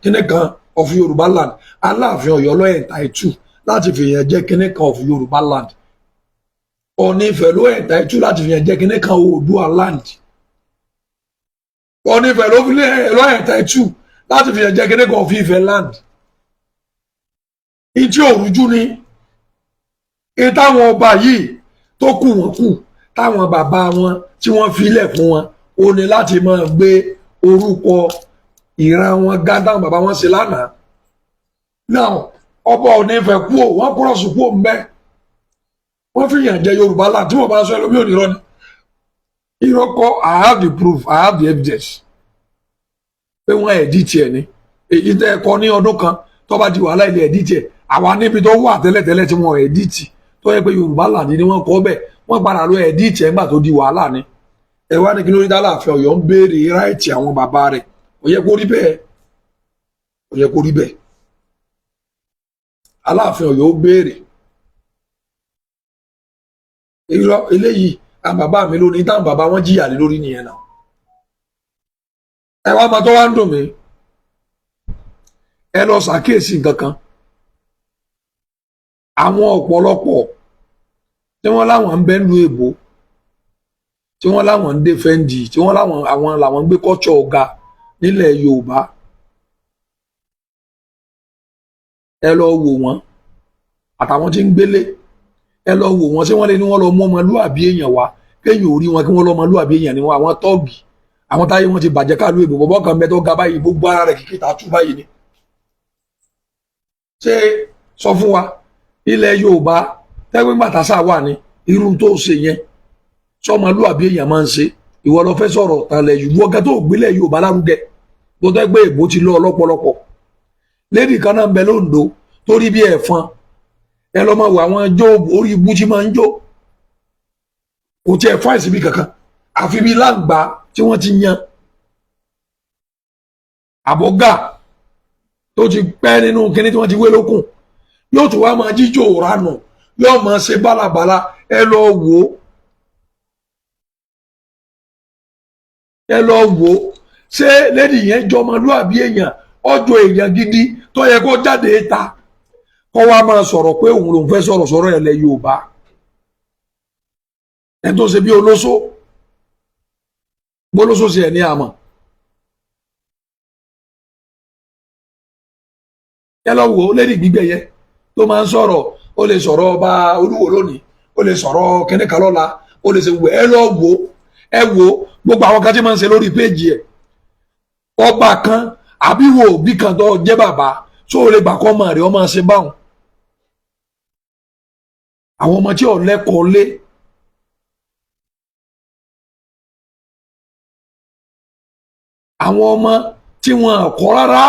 kíní kan of Yorùbá land Aláàfin Ọ̀yọ́ ló entitle láti fìyàn jẹ kíní kan of Yorùbá land Ọọ̀ni Ifẹ̀ ló entitle láti fìyàn jẹ kíní kan Oòduà land Ọọ̀ni Ifẹ̀ ló entitle láti fìyàn jẹ kíní kan of Ifẹ̀ land ìtí òrùjú ni ìtàwọn ọba yìí tó kù wọ́n kù táwọn bàbá wọn tí wọ́n filẹ̀ fún wọn ó ní láti máa gbé orúkọ ìran wọn gá táwọn bàbá wọn ṣe lánàá náà ọba Ọọ̀ni Ifẹ̀ kú ò wọ́n kúrọ̀sù kú ò ń bẹ́ wọ́n fi yàn jẹ Yorùbá láti tí wọ́n bá sọ ẹlòmí ò ní rọ́ni irọ́ kọ́ I have the proof I have the evidence pé wọ́n ẹ̀dí tiẹ̀ ni èyí tẹ́ ẹ kọ́ ní ọdún kan tó bá di wàhálà ilẹ̀ ẹ̀dí tiẹ̀ àwa níbi tó wà tẹ́lẹ̀tẹ́lẹ̀ tí wọ́n ẹ̀dí tì tó yẹ pé Yorùbá land ni wọ́n kọ́ bẹ́ẹ̀ wọ́n padà lọ ẹ̀dí tiẹ̀ nígbà tó di wàhálà ni ẹ wá ní kí lórí Aláàfin Ọ̀yọ́ ń béèrè ráìtì àwọn bàbá rẹ̀ ó yẹ kó rí bẹ́ẹ̀ ó yẹ kó rí bẹ́ẹ̀ Aláàfin Ọ̀yọ́ ó béèrè irọ́ eléyìí àwọn bàbá mi lónìí táwọn bàbá wọn jìyà lé lórí nìyẹn náà ẹ wá máa tó wá ń dùn mí ẹ lọ ṣàkíyèsí nǹkan kan àwọn ọ̀pọ̀lọpọ̀ tí wọ́n láwọn ń bẹ lu èbó tí wọ́n láwọn ń dẹ́fẹ́ǹdì tí wọ́n láwọn làwọn ń gbé kọ́tsọ̀ ọ̀gá nílẹ̀ Yorùbá ẹ lọ wò wọ́n àtàwọn tí ń gbélé ẹ lọ wò wọ́n tí wọ́n lé ní wọ́n lọ mú ọmọlúàbí èèyàn wá kéèyàn ò rí wọn kí wọ́n lọ ọmọlúàbí èèyàn ni wọn àwọn tọ́ọ̀gì àwọn táyé wọn ti bàjẹ́ káàlú èbó bọ́bọ́ kan bẹ tó ga báyìí gbogbo ara rẹ̀ kìkì tààtú báyìí ni ṣé sọ fún wa ilẹ̀ Yorùbá tẹ́gbẹ́ gbàtàṣà wà ní irú tó ṣe yẹn sọmọlúàbí èèyàn máa ń ṣe ìwọ lọ fẹ́ sọ̀rọ̀ tàlẹ̀ yìí wọ́n gẹ́ tó gbélẹ̀ Yorùbá lárugẹ tó tẹ́gbẹ́ èbó ti lọ ọlọ́pọ̀lọpọ̀ lédi kan náà ń bẹ lóńdó torí bí ẹ̀fọn ẹ lọ máa wọ àwọn jó orí ibú tí máa ń jó kò tiẹ̀ fáì síbi kankan àfi bí láǹgbá tí wọ́n ti yan àbọ̀gà tó ti pẹ́ nínú kíní tí wọ́n ti wé lókun yóò tún wá máa jíjó ranù yóò máa ṣe bálabàla ẹ lọ wò ó ṣé lédi yẹn jọ ọmọlúàbí èèyàn ọjọ́ èèyàn gidi tó yẹ kó jáde ta kó wá máa sọ̀rọ̀ pé òun lòun fẹ́ sọ̀rọ̀ ilẹ̀ Yorùbá ẹni tó ṣe bí olóṣó gbólóṣó sí ẹ̀ ní àmọ́ ẹ lọ wò ó lédi gbígbẹ yẹn tó máa ń sọ̀rọ̀ ó lè sọ̀rọ̀ ọba Olúwo lónìí ó lè sọ̀rọ̀ kẹ́nìkan lọ́la ó lè ṣe wò ẹ lọ wò ó gbogbo àwọn kan tí máa ń ṣe lórí péèjì ẹ̀ ọba kan àbí wo òbí kan tó jẹ́ bàbá tó lè gbà kọ́ ọmọ rẹ̀ ọmọ ṣe báwọn àwọn ọmọ tí ò lẹ́kọ̀ọ́ lé àwọn ọmọ tí wọn kọ́ rárá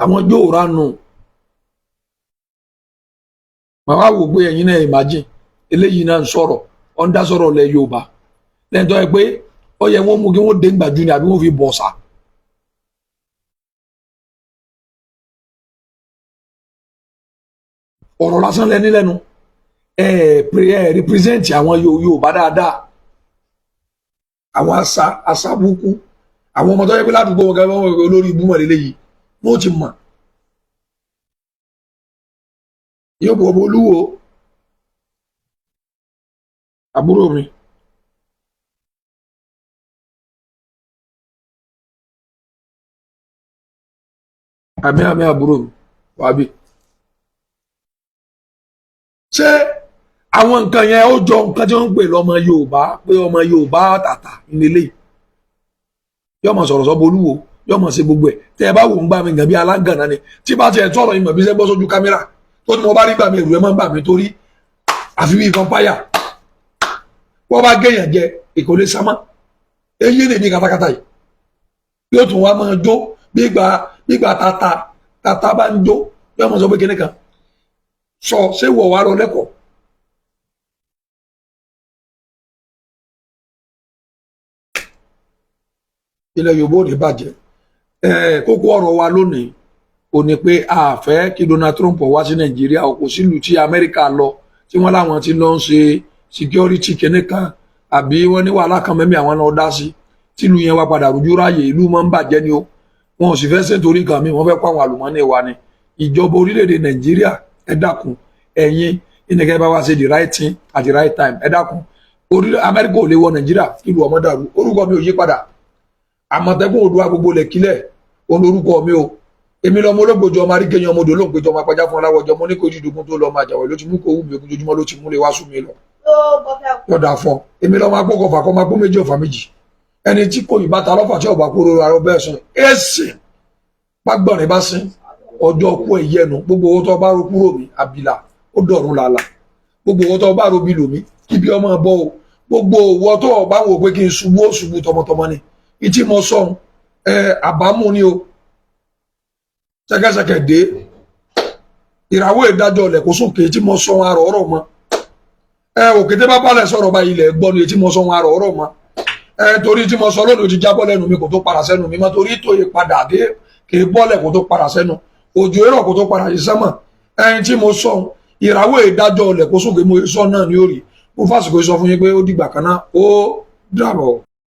àwọn jóòrà nù màá wò pé ẹ̀yin náà imagine eléyìí náà ń sọ̀rọ̀ ọ̀ ń dá sọ̀rọ̀ lẹ̀ Yorùbá lẹ́yìn tó yẹ pé ó yẹ wọ́n mú kí wọ́n dé gbàjú ni àbí wọ́n fi bọ̀ sá. ọ̀rọ̀ lásán lẹ́ni lẹ́nu represent àwọn Yorùbá dáadáa àwọn àṣà burúkú àwọn ọmọ tó yẹ pé ládùúgbò wọn gẹ́gẹ́ wọn olórí ibú mọ̀ lélẹ́yìí wọ́n ti mọ̀ yóò bọ̀ olúwo àbúrò mi. àmì àbúrò mi wàbí. ṣé àwọn nǹkan yẹn ó jọ nǹkan tí wọ́n ń pè lọ́mọ Yorùbá pé ọmọ Yorùbá tàtà nílé yóò mọ̀ sọ̀rọ̀ sọ́bọ̀ olúwo yóò mọ̀ ṣe gbogbo ẹ̀ tẹ́ ẹ bá wò ń gbà mí gàn bí alágànná ni tí bá tiẹ̀ sọ̀rọ̀ ìmọ̀ bí sẹ́ bọ́ sójú kámẹ́rà tó ní mo bá rí gbà mí èrò ẹ̀ máa ń bà mí torí àfi bí nǹkan páyà wọ́n bá gẹ̀yàn jẹ ìkólé sámá eyín lè ní katakata yìí yóò tún wá máa jó gbígbà tata bá ń jó yóò mọ̀ sọ pé kíní kan sọ ṣé wọ̀ wá lọ lẹ́kọ̀ọ́. ilẹ̀ Yorùbá ò ní bàjẹ́ kókó ọ̀rọ̀ wa lónìí ò ní pé a fẹ́ kí Donald Trump wá sí Nàìjíríà kò sílùú tí Amẹ́ríkà lọ tí wọ́n láwọn ti lọ ń ṣe security kìíní kan àbí wọ́n ní wàhálà kan mẹ́mí àwọn náà dá sí tìlú yẹn wá padà rújú ráàyè ìlú máa ń bàjẹ́ ni ó wọn ò sì fẹ́ ṣe nítorí nǹkan mi wọ́n fẹ́ kó àwọn àlùmọ́ọ́nì wa ni ìjọba orílẹ̀-èdè Nàìjíríà ẹ dákun ẹ̀yin ìnìkẹ́ bá wá ṣe the right thing at the right time ẹ dákun Amẹ́ríkà ò lè wọ Nàìjíríà kílù ọmọ dàrú orúkọ mi ò yí padà Àmọ̀tẹ́kùn Oòduà gbogbo lẹ̀kílẹ̀ olórúkọ mi o èmi lọmọ olóògbòjọ ọmọ aríkẹyìn ọmọdé olóògbèjọ ọmọ apájá fún aláwọjọ mo ní kò dídùn tó lọ ọmọ àjàwẹ ló ti mú kó wù mí ojoojúmọ́ ló ti múlẹ̀ wá sùn mí lọ. yọ̀dà fún èmi lọmọ agbókọ̀fà kọ́ máa gbó méjì ọ̀fà méjì ẹni tí kò ìbáta lọ́fà tí ọba kúrò ara ọbẹ̀ sùn èsì pàgbọ̀nrín bá sín ọjọ́ kú ẹ̀yẹnu gbogbo owó tó bá ro kúrò mi àbílà ó dọ̀run làlà gbogbo owó tó bá ro bí lòmí kíbi ọmọ bọ́ o gbogbo owó tó bá wò pé kí n ṣubú ó ṣubú tọmọtọmọ ni ìtì mọ sọhun àbámu ni o ṣẹ̀kẹ̀ṣẹ̀kẹ̀ dé ìràwọ̀ ìdájọ́ ilẹ̀ kó sókè tí mo sọhun àrọ̀ ọ̀rọ̀ mọ́ òkété bá balẹ̀ sọ̀rọ̀ bá ilẹ̀ gbọ́ ni tí mo sọhun àrọ̀ ọ̀rọ̀ mọ́ torí tí mo sọ lónìí ó ti jábọ́ lẹ́nu mi kò tó padà sẹ́nu mi mọ́ torí tó yẹ padà dé kì í bọ́lẹ̀ kò tó padà sẹ́nu òjò èrò kò tó padà yìí sẹ́mọ̀ tí mo sọhun ìràwọ̀ ìdájọ́ ilẹ̀ kó sókè mo sọ náà ni ó rí mo fásitì sọ fún yín pé ó dìgbà kan náà ó dàbọ̀.